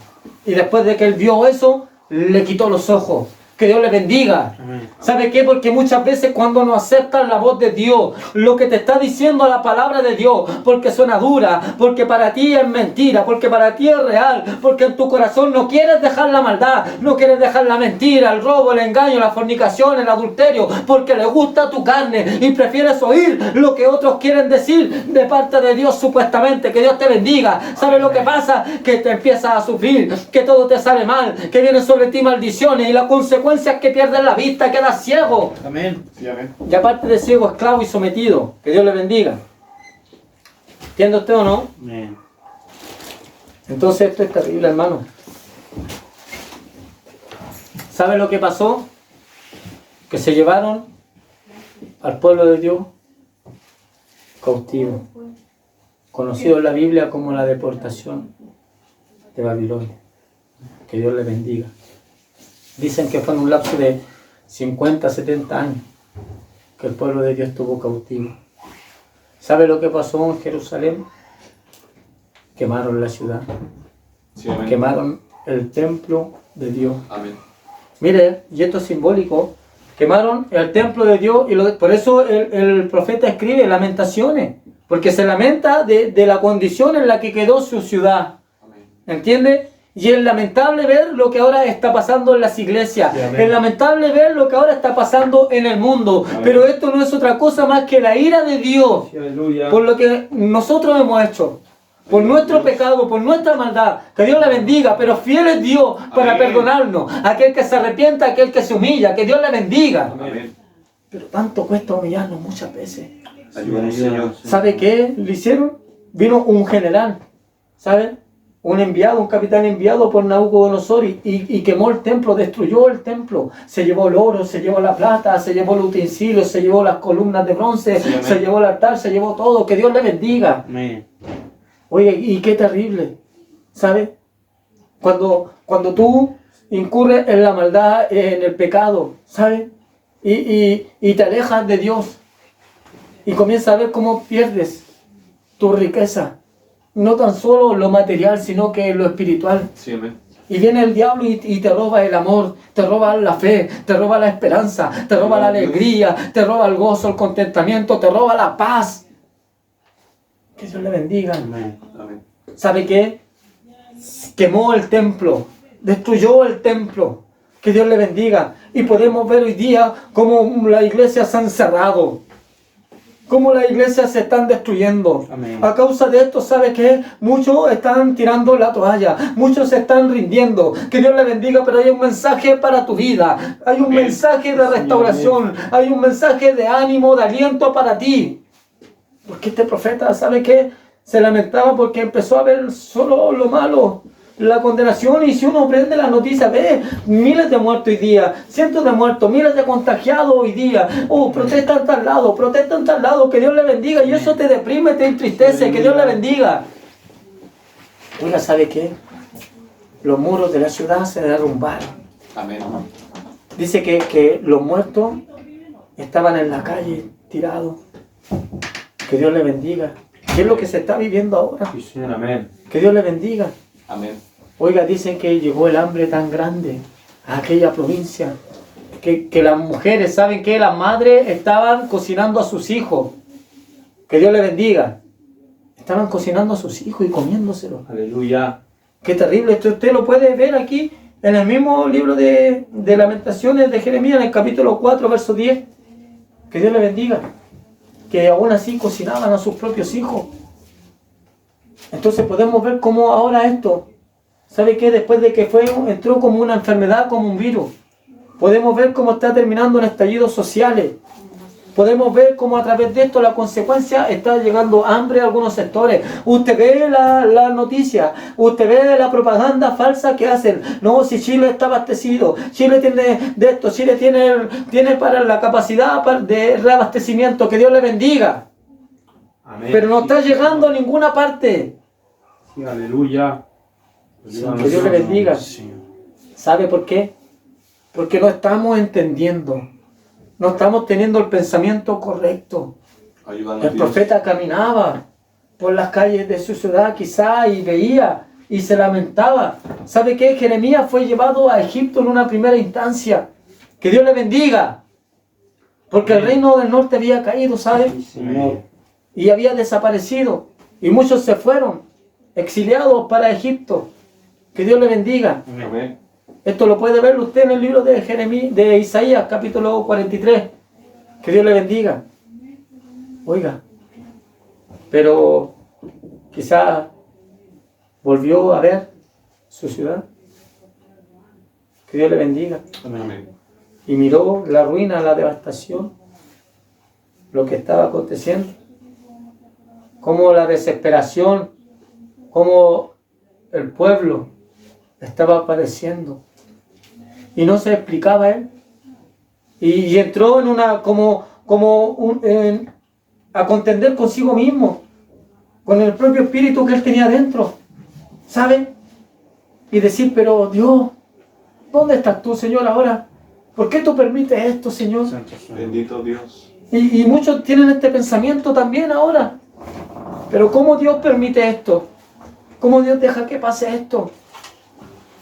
Speaker 1: Y después de que él vio eso, le quitó los ojos. Que Dios le bendiga.
Speaker 3: Amén.
Speaker 1: ¿Sabe qué? Porque muchas veces cuando no aceptas la voz de Dios, lo que te está diciendo la palabra de Dios, porque suena dura, porque para ti es mentira, porque para ti es real, porque en tu corazón no quieres dejar la maldad, no quieres dejar la mentira, el robo, el engaño, la fornicación, el adulterio, porque le gusta tu carne y prefieres oír lo que otros quieren decir de parte de Dios supuestamente. Que Dios te bendiga. ¿Sabe lo que pasa? Que te empiezas a sufrir, que todo te sale mal, que vienen sobre ti maldiciones y la consecuencia es que pierdes la vista, quedas ciego.
Speaker 3: Amén. Sí, amén.
Speaker 1: Y aparte de ciego, esclavo y sometido. Que Dios le bendiga. ¿Entiende usted o no?
Speaker 3: Amén.
Speaker 1: Entonces esto es terrible, hermano. ¿Sabe lo que pasó? Que se llevaron al pueblo de Dios cautivo. Conocido en la Biblia como la deportación de Babilonia. Que Dios le bendiga. Dicen que fue en un lapso de 50, 70 años que el pueblo de Dios estuvo cautivo. ¿Sabe lo que pasó en Jerusalén? Quemaron la ciudad.
Speaker 6: Sí, amén.
Speaker 1: Quemaron el templo de Dios.
Speaker 6: Amén.
Speaker 1: Mire, y esto es simbólico. Quemaron el templo de Dios y por eso el profeta escribe Lamentaciones. Porque se lamenta de la condición en la que quedó su ciudad.
Speaker 6: Amén.
Speaker 1: ¿Entiende? Y es lamentable ver lo que ahora está pasando en las iglesias.
Speaker 3: Sí,
Speaker 1: es lamentable ver lo que ahora está pasando en el mundo.
Speaker 3: Amén.
Speaker 1: Pero esto no es otra cosa más que la ira de Dios.
Speaker 3: Sí, aleluya.
Speaker 1: Por lo que nosotros hemos hecho. Por nuestro pecado, por nuestra maldad. Que Dios la bendiga. Pero fiel es Dios para
Speaker 6: Amén.
Speaker 1: perdonarnos. Aquel que se arrepienta, aquel que se humilla. Que Dios la bendiga.
Speaker 6: Amén.
Speaker 1: Pero tanto cuesta humillarnos muchas veces.
Speaker 6: Ayúdanos, Señor.
Speaker 1: ¿Sabe qué le hicieron? Vino un general. ¿Sabe? Un enviado, un capitán enviado por Nabucodonosor y quemó el templo, destruyó el templo. Se llevó el oro, se llevó la plata, se llevó el utensilio, se llevó las columnas de bronce,
Speaker 6: Sí, amén.
Speaker 1: se llevó el altar, se llevó todo. Que Dios le bendiga.
Speaker 3: Amén.
Speaker 1: Oye, y qué terrible, ¿sabes? Cuando tú incurres en la maldad, en el pecado, ¿sabes? Y te alejas de Dios y comienzas a ver cómo pierdes tu riqueza. No tan solo lo material, sino que lo espiritual.
Speaker 6: Sí, amén.
Speaker 1: Y viene el diablo y te roba el amor, te roba la fe, te roba la esperanza, te roba la alegría, te roba el gozo, el contentamiento, te roba la paz. Que Dios le bendiga.
Speaker 3: Amén.
Speaker 6: Amén.
Speaker 1: ¿Sabe qué? Quemó el templo, destruyó el templo. Que Dios le bendiga. Y podemos ver hoy día cómo la iglesia se ha encerrado. Cómo las iglesias se están destruyendo.
Speaker 3: Amén.
Speaker 1: A causa de esto, ¿sabe qué? Muchos están tirando la toalla. Muchos se están rindiendo. Que Dios le bendiga, pero hay un mensaje para tu vida. Hay un
Speaker 6: Amén.
Speaker 1: mensaje de restauración. Hay un mensaje de ánimo, de aliento para ti. Porque este profeta, ¿sabe qué? Se lamentaba porque empezó a ver solo lo malo. La condenación, y si uno prende las noticias, ve miles de muertos hoy día, cientos de muertos, miles de contagiados hoy día. Protestan tal lado, que Dios le bendiga. Y eso te deprime, te entristece, que Dios le bendiga. Oiga, ¿sabe qué? Los muros de la ciudad se derrumbaron.
Speaker 6: Amén.
Speaker 1: Dice que los muertos estaban en la calle, tirados. Que Dios le bendiga. ¿Qué es lo que se está viviendo ahora?
Speaker 3: Sí, Señor. Amén.
Speaker 1: Que Dios le bendiga.
Speaker 6: Amén.
Speaker 1: Oiga, dicen que llegó el hambre tan grande a aquella provincia que las mujeres, ¿saben qué? Las madres estaban cocinando a sus hijos. Que Dios le bendiga. Estaban cocinando a sus hijos y comiéndoselos.
Speaker 3: Aleluya.
Speaker 1: Qué terrible. Esto usted lo puede ver aquí en el mismo libro de Lamentaciones de Jeremías, en el capítulo 4, verso 10. Que Dios le bendiga. Que aún así cocinaban a sus propios hijos. Entonces podemos ver cómo ahora esto, ¿sabe qué? Después de que entró como una enfermedad, como un virus. Podemos ver cómo está terminando en estallidos sociales. Podemos ver cómo a través de esto la consecuencia está llegando hambre a algunos sectores. Usted ve la noticia, usted ve la propaganda falsa que hacen. No, si Chile está abastecido, Chile tiene de esto, Chile tiene para la capacidad de reabastecimiento. Que Dios le bendiga.
Speaker 3: Amén.
Speaker 1: Pero no está llegando a ninguna parte.
Speaker 3: Sí, aleluya.
Speaker 1: Que Dios le bendiga. ¿Sabe por qué? Porque no estamos entendiendo. No estamos teniendo el pensamiento correcto.
Speaker 6: Ayúdanos,
Speaker 1: El
Speaker 6: Dios.
Speaker 1: profeta caminaba por las calles de su ciudad quizá y veía y se lamentaba. ¿Sabe qué? Jeremías fue llevado a Egipto en una primera instancia. Que Dios le bendiga. Porque el reino del norte había caído, ¿sabe?
Speaker 3: Señor.
Speaker 1: Y había desaparecido. Y muchos se fueron exiliados para Egipto. Que Dios le bendiga.
Speaker 6: Amén.
Speaker 1: Esto lo puede ver usted en el libro de Jeremías, de Isaías, capítulo 43. Que Dios le bendiga. Oiga, pero quizá volvió a ver su ciudad. Que Dios le bendiga.
Speaker 6: Amén.
Speaker 1: Y miró la ruina, la devastación, lo que estaba aconteciendo. Cómo la desesperación, cómo el pueblo estaba padeciendo. Y no se explicaba él. Y entró en una, a contender consigo mismo, con el propio espíritu que él tenía dentro. ¿Sabe? Y decir, pero Dios, ¿dónde estás tú, Señor, ahora? ¿Por qué tú permites esto, Señor?
Speaker 6: Bendito Dios.
Speaker 1: Y muchos tienen este pensamiento también ahora. Pero ¿cómo Dios permite esto? ¿Cómo Dios deja que pase esto?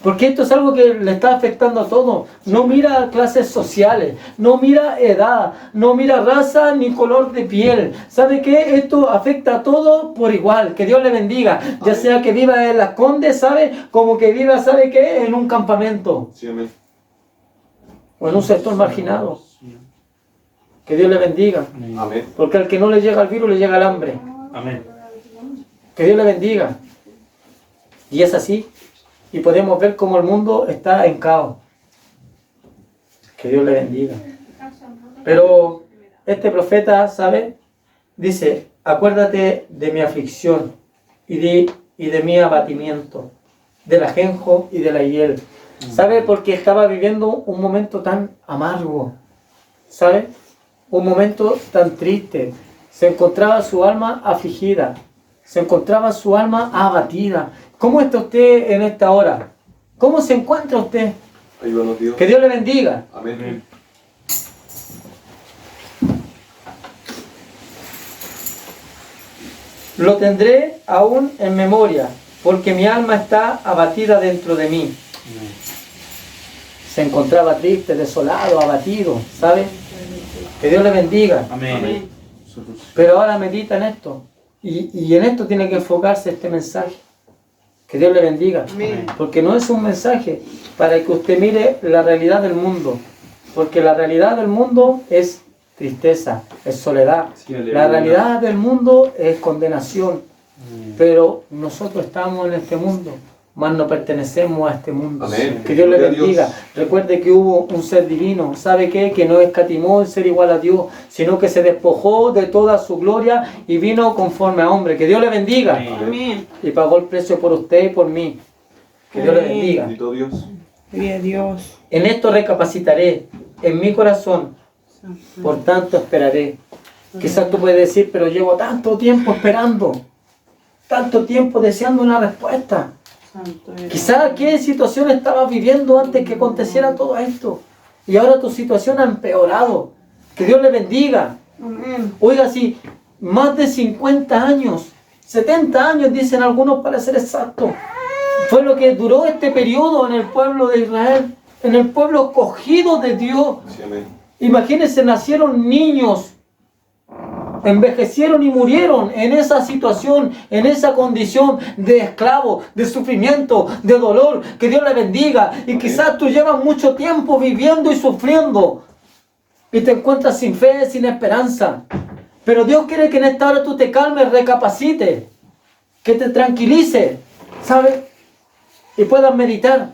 Speaker 1: Porque esto es algo que le está afectando a todos. No mira clases sociales, no mira edad, no mira raza ni color de piel. ¿Sabe qué? Esto afecta a todos por igual. Que Dios le bendiga. Ya sea que viva en Las Condes, ¿sabe? Como que viva, ¿sabe qué? En un campamento.
Speaker 6: Sí, amén.
Speaker 1: O en un sector marginado. Que Dios le bendiga.
Speaker 6: Amén.
Speaker 1: Porque al que no le llega el virus, le llega el hambre.
Speaker 3: Amén.
Speaker 1: Que Dios le bendiga. Y es así. Y podemos ver cómo el mundo está en caos. Que Dios le bendiga. Pero este profeta, ¿sabe? Dice, acuérdate de mi aflicción y de mi abatimiento, del ajenjo y de la hiel. ¿Sabe? Porque estaba viviendo un momento tan amargo. ¿Sabe? Un momento tan triste. Se encontraba su alma afligida. Se encontraba su alma abatida. ¿Cómo está usted en esta hora? ¿Cómo se encuentra usted?
Speaker 6: Ayúdanos, Dios.
Speaker 1: Que Dios le bendiga.
Speaker 6: Amén.
Speaker 1: Lo tendré aún en memoria, porque mi alma está abatida dentro de mí. Se encontraba triste, desolado, abatido, ¿sabe? Que Dios le bendiga.
Speaker 3: Amén.
Speaker 1: Pero ahora medita en esto. Y en esto tiene que enfocarse este mensaje. Que Dios le bendiga. Porque no es un mensaje para que usted mire la realidad del mundo. Porque la realidad del mundo es tristeza, es soledad.
Speaker 3: Sí, aleluya.
Speaker 1: La realidad del mundo es condenación. Pero nosotros estamos en este mundo, mas no pertenecemos a este mundo.
Speaker 6: Amén.
Speaker 1: Que Dios le
Speaker 6: Gloria a
Speaker 1: bendiga.
Speaker 6: Dios.
Speaker 1: Recuerde que hubo un ser divino. ¿Sabe qué? Que no escatimó el ser igual a Dios, sino que se despojó de toda su gloria y vino conforme a hombre. Que Dios le bendiga.
Speaker 5: Amén.
Speaker 1: Y pagó el precio por usted y por mí. Que Dios le
Speaker 5: Amén.
Speaker 1: bendiga.
Speaker 6: Bendito Dios.
Speaker 5: Gloria a Dios.
Speaker 1: En esto recapacitaré en mi corazón, por tanto esperaré. Quizás tú puedes decir, pero llevo tanto tiempo esperando, tanto tiempo deseando una respuesta.
Speaker 5: Santo eres.
Speaker 1: Quizás qué situación estabas viviendo antes que aconteciera todo esto. Y ahora tu situación ha empeorado. Que Dios le bendiga.
Speaker 5: Amén.
Speaker 1: Oiga, si más de 50 años, 70 años dicen algunos para ser exactos, fue lo que duró este periodo en el pueblo de Israel, en el pueblo escogido de Dios.
Speaker 6: Sí, amén.
Speaker 1: Imagínense, nacieron niños, envejecieron y murieron en esa situación, en esa condición de esclavo, de sufrimiento, de dolor. Que Dios le bendiga. Y quizás tú llevas mucho tiempo viviendo y sufriendo y te encuentras sin fe, sin esperanza. Pero Dios quiere que en esta hora tú te calmes, recapacites, que te tranquilices, ¿sabes? Y puedas meditar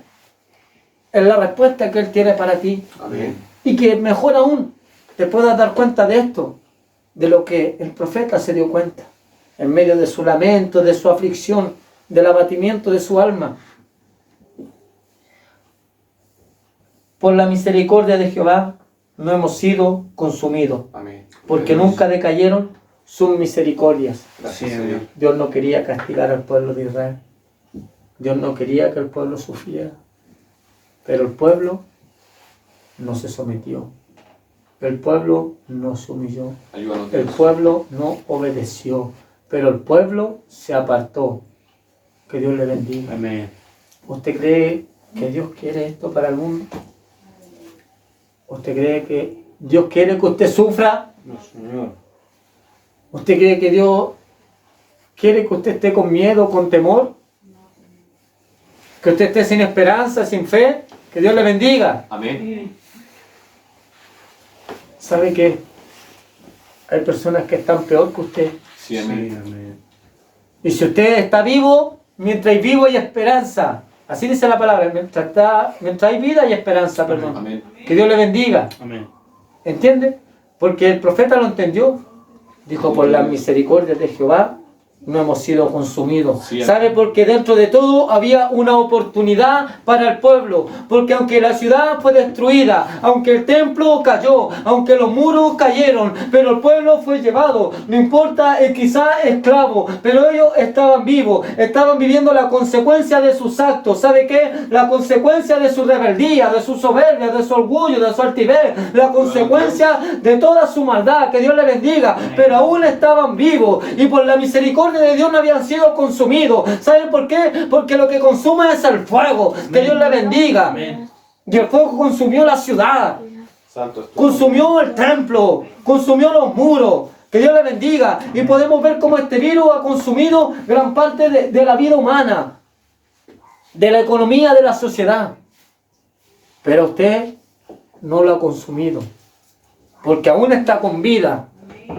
Speaker 1: en la respuesta que Él tiene para ti.
Speaker 6: Amén.
Speaker 1: Y que mejor aún te puedas dar cuenta de esto, de lo que el profeta se dio cuenta, en medio de su lamento, de su aflicción, del abatimiento de su alma. Por la misericordia de Jehová no hemos sido consumidos,
Speaker 6: Amén.
Speaker 1: porque nunca decayeron sus misericordias.
Speaker 6: Gracias,
Speaker 3: Sí,
Speaker 6: Señor.
Speaker 3: amén.
Speaker 1: Dios no quería castigar al pueblo de Israel. Dios no quería que el pueblo sufriera, pero el pueblo no se sometió. El pueblo no se humilló.
Speaker 6: Ayúdanos,
Speaker 1: El
Speaker 6: Dios.
Speaker 1: pueblo no obedeció, pero el pueblo se apartó. Que Dios le bendiga.
Speaker 3: Amén.
Speaker 1: ¿Usted cree que Dios quiere esto para el mundo? ¿Usted cree que Dios quiere que usted sufra?
Speaker 3: No, Señor.
Speaker 1: ¿Usted cree que Dios quiere que usted esté con miedo, con temor? ¿Que usted esté sin esperanza, sin fe? Que Dios le bendiga.
Speaker 6: Amén.
Speaker 1: ¿Sabe qué? Hay personas que están peor que usted.
Speaker 6: Sí,
Speaker 3: Sí,
Speaker 6: amén.
Speaker 3: amén.
Speaker 1: Y si usted está vivo, mientras hay vivo hay esperanza. Así dice la palabra. Mientras hay vida hay esperanza, perdón.
Speaker 6: Amén.
Speaker 1: Que Dios le bendiga.
Speaker 3: Amén.
Speaker 1: ¿Entiende? Porque el profeta lo entendió. Dijo, por la misericordia de Jehová no hemos sido consumidos.
Speaker 6: Sí,
Speaker 1: ¿Sabe? Porque dentro de todo había una oportunidad para el pueblo. Porque aunque la ciudad fue destruida, aunque el templo cayó, aunque los muros cayeron, pero el pueblo fue llevado. No importa, quizás esclavo, pero ellos estaban vivos, estaban viviendo la consecuencia de sus actos. ¿Sabe qué? La consecuencia de su rebeldía, de su soberbia, de su orgullo, de su altivez, la consecuencia de toda su maldad. Que Dios le bendiga. Pero aún estaban vivos y por la misericordia de Dios no habían sido consumidos. ¿Saben por qué? Porque lo que consume es el fuego. Que Dios le bendiga.
Speaker 3: Amén.
Speaker 1: Y el fuego consumió la ciudad,
Speaker 6: Santo es tu
Speaker 1: consumió el templo, consumió los muros. Que Dios le bendiga. Y podemos ver cómo este virus ha consumido gran parte de la vida humana, de la economía de la sociedad. Pero usted no lo ha consumido, porque aún está con vida.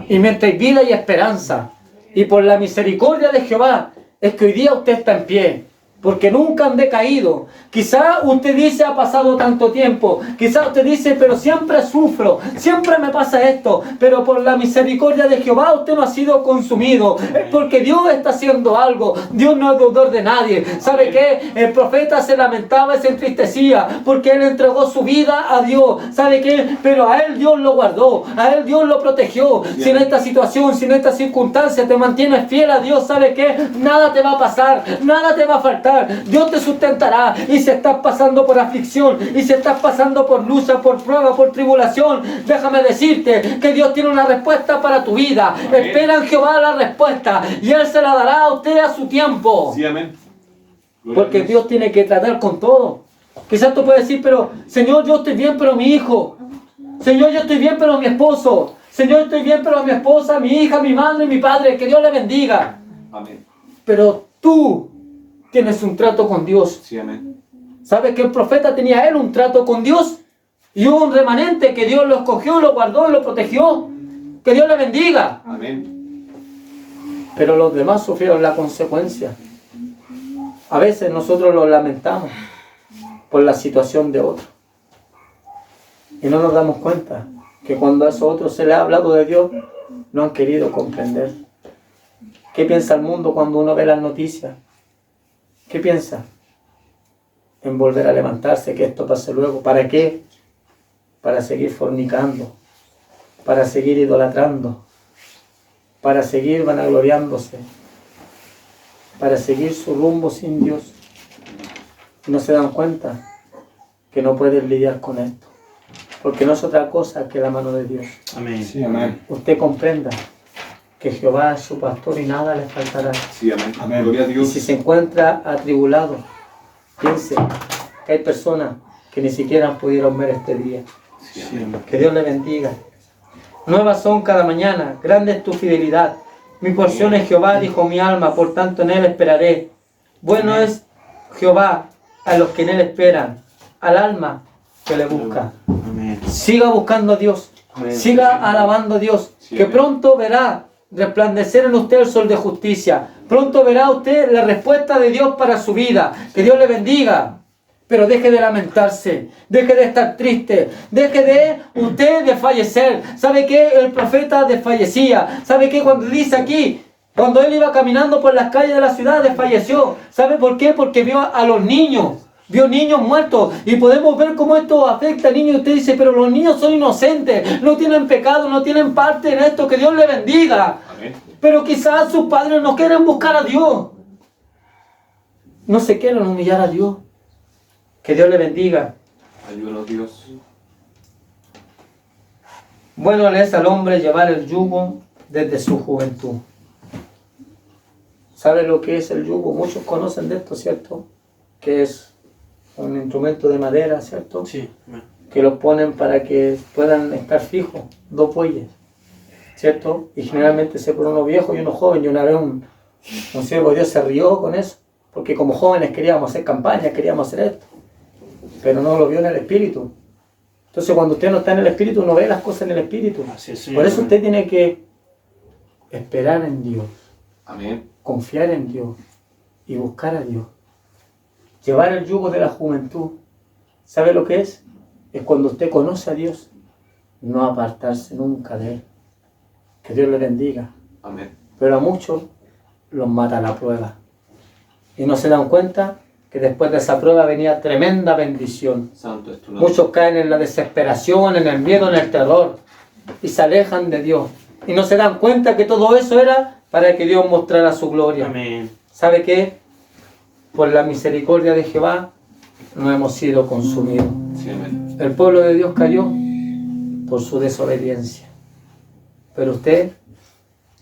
Speaker 1: Y mientras hay vida y esperanza. Y por la misericordia de Jehová es que hoy día usted está en pie. Porque nunca han decaído. Quizá usted dice, ha pasado tanto tiempo. Quizá usted dice, pero siempre sufro. Siempre me pasa esto. Pero por la misericordia de Jehová usted no ha sido consumido. Es porque Dios está haciendo algo. Dios no es deudor de nadie. ¿Sabe qué? El profeta se lamentaba y se entristecía. Porque él entregó su vida a Dios. ¿Sabe qué? Pero a él Dios lo guardó. A él Dios lo protegió. Si en esta situación, si en esta circunstancia te mantienes fiel a Dios, ¿sabe qué? Nada te va a pasar. Nada te va a faltar. Dios te sustentará. Y si estás pasando por aflicción, y si estás pasando por lucha, por prueba, por tribulación, déjame decirte que Dios tiene una respuesta para tu vida.
Speaker 6: Amén.
Speaker 1: Espera en Jehová la respuesta y Él se la dará a usted a su tiempo.
Speaker 6: Sí, amén. Gloria
Speaker 1: Porque
Speaker 6: a
Speaker 1: Dios tiene que tratar con todo. Quizás tú puedes decir, pero Señor, yo estoy bien, pero mi hijo. Señor, yo estoy bien, pero mi esposo. Señor, estoy bien, pero mi esposa, mi hija, mi madre, mi padre. Que Dios le bendiga.
Speaker 6: Amén.
Speaker 1: Pero tú tienes un trato con Dios.
Speaker 6: Sí, amén.
Speaker 1: ¿Sabes que el profeta tenía él un trato con Dios? Y hubo un remanente que Dios lo escogió, lo guardó y lo protegió. Que Dios le bendiga.
Speaker 6: Amén.
Speaker 1: Pero los demás sufrieron la consecuencia. A veces nosotros lo lamentamos por la situación de otros. Y no nos damos cuenta que cuando a esos otros se les ha hablado de Dios, no han querido comprender. ¿Qué piensa el mundo cuando uno ve las noticias? ¿Qué piensa? En volver a levantarse, que esto pase luego. ¿Para qué? Para seguir fornicando, para seguir idolatrando, para seguir vanagloriándose, para seguir su rumbo sin Dios. No se dan cuenta que no pueden lidiar con esto, porque no es otra cosa que la mano de Dios.
Speaker 3: Amén.
Speaker 4: Sí, amén.
Speaker 1: Usted comprenda que Jehová es su pastor y nada le faltará.
Speaker 6: Sí, amén.
Speaker 4: Amén.
Speaker 6: Gloria a
Speaker 1: Y
Speaker 6: Dios.
Speaker 1: si se encuentra atribulado, piense que hay personas que ni siquiera pudieron ver este día.
Speaker 6: Sí,
Speaker 3: Sí,
Speaker 6: amén.
Speaker 3: amén.
Speaker 1: Que Dios le bendiga. Nuevas son cada mañana, grande es tu fidelidad. Mi porción es Jehová, dijo mi alma, por tanto en él esperaré. Bueno es Jehová a los que en él esperan, al alma que le busca.
Speaker 3: Amén.
Speaker 1: Siga buscando a Dios,
Speaker 3: Amén.
Speaker 1: siga alabando a Dios,
Speaker 6: Sí,
Speaker 1: que
Speaker 6: amén.
Speaker 1: pronto verá resplandecer en usted el sol de justicia. Pronto verá usted la respuesta de Dios para su vida. Que Dios le bendiga. Pero deje de lamentarse, deje de estar triste, deje de usted desfallecer. ¿Sabe qué? El profeta desfallecía. ¿Sabe qué? Cuando dice aquí, cuando él iba caminando por las calles de la ciudad, desfalleció. ¿Sabe por qué? Porque vio a los niños. Vio niños muertos y podemos ver cómo esto afecta a niños. Y usted dice, pero los niños son inocentes, no tienen pecado, no tienen parte en esto. Que Dios le bendiga.
Speaker 6: Amén.
Speaker 1: Pero quizás sus padres no quieren buscar a Dios. no se quieran humillar a Dios. Que Dios le bendiga.
Speaker 6: Ayúdanos, Dios.
Speaker 1: Bueno le es al hombre llevar el yugo desde su juventud. ¿Sabe lo que es el yugo? Muchos conocen de esto, ¿cierto? Que es un instrumento de madera, ¿cierto?
Speaker 3: Sí.
Speaker 1: Que lo ponen para que puedan estar fijos, dos bueyes, ¿cierto? Y generalmente se pone uno viejo y uno joven. Y una vez un siervo de Dios se rió con eso, porque como jóvenes queríamos hacer campañas, queríamos hacer esto, pero no lo vio en el espíritu. Entonces cuando usted no está en el espíritu, no ve las cosas en el espíritu.
Speaker 3: Así es,
Speaker 1: Por eso usted tiene que esperar en Dios,
Speaker 6: Amén.
Speaker 1: confiar en Dios y buscar a Dios. Llevar el yugo de la juventud. ¿Sabe lo que es? Es cuando usted conoce a Dios, no apartarse nunca de Él. Que Dios le bendiga.
Speaker 6: Amén.
Speaker 1: Pero a muchos los mata la prueba. Y no se dan cuenta que después de esa prueba venía tremenda bendición.
Speaker 6: Santo es tu nombre.
Speaker 1: Muchos caen en la desesperación, en el miedo, en el terror. Y se alejan de Dios. Y no se dan cuenta que todo eso era para que Dios mostrara su gloria.
Speaker 3: Amén.
Speaker 1: ¿Sabe qué? Por la misericordia de Jehová no hemos sido consumidos.
Speaker 6: Sí, amén.
Speaker 1: El pueblo de Dios cayó por su desobediencia. Pero usted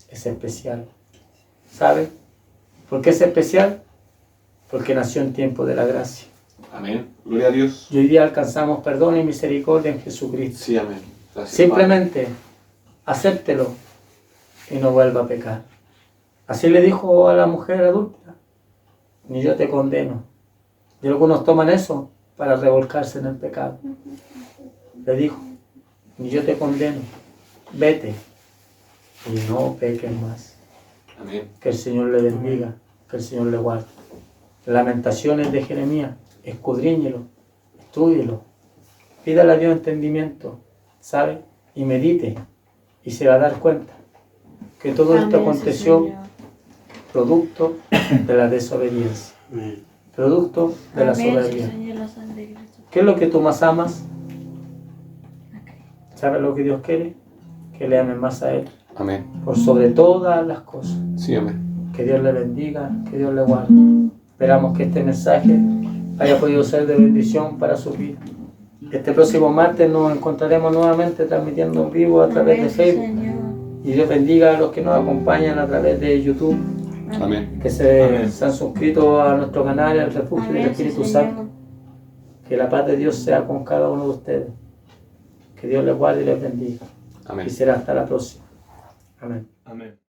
Speaker 1: es especial. ¿Sabe? ¿Por qué es especial? Porque nació en tiempo de la gracia.
Speaker 6: Amén. Gloria a Dios.
Speaker 1: Y hoy día alcanzamos perdón y misericordia en Jesucristo.
Speaker 6: Sí, amén. Gracias,
Speaker 1: Simplemente acéptelo y no vuelva a pecar. Así le dijo a la mujer adúltera: ni yo te condeno. Y algunos toman eso para revolcarse en el pecado. Le dijo: ni yo te condeno, vete y no peques más.
Speaker 6: Padre. Amén.
Speaker 1: Que el Señor le bendiga, que el Señor le guarde. Lamentaciones de Jeremías, escudriñelo, estúdielo, pídale a Dios entendimiento, ¿sabe? Y medite, y se va a dar cuenta que todo esto aconteció producto de la desobediencia,
Speaker 3: Amén.
Speaker 1: producto de la soberbia. ¿Qué es lo que tú más amas? ¿Sabes lo que Dios quiere? Que le amen más a Él,
Speaker 6: Amén.
Speaker 1: por sobre todas las cosas.
Speaker 6: Sí, amén.
Speaker 1: Que Dios le bendiga, que Dios le guarde. Esperamos que este mensaje haya podido ser de bendición para su vida. Este próximo martes nos encontraremos nuevamente transmitiendo en vivo a través de Facebook. Y Dios bendiga a los que nos acompañan a través de YouTube,
Speaker 6: Amén.
Speaker 1: que se han suscrito a nuestro canal, El Refugio del Espíritu Santo. Que la paz de Dios sea con cada uno de ustedes. Que Dios les guarde y les bendiga.
Speaker 6: Amén.
Speaker 1: Y será hasta la próxima. Amén.
Speaker 4: Amén.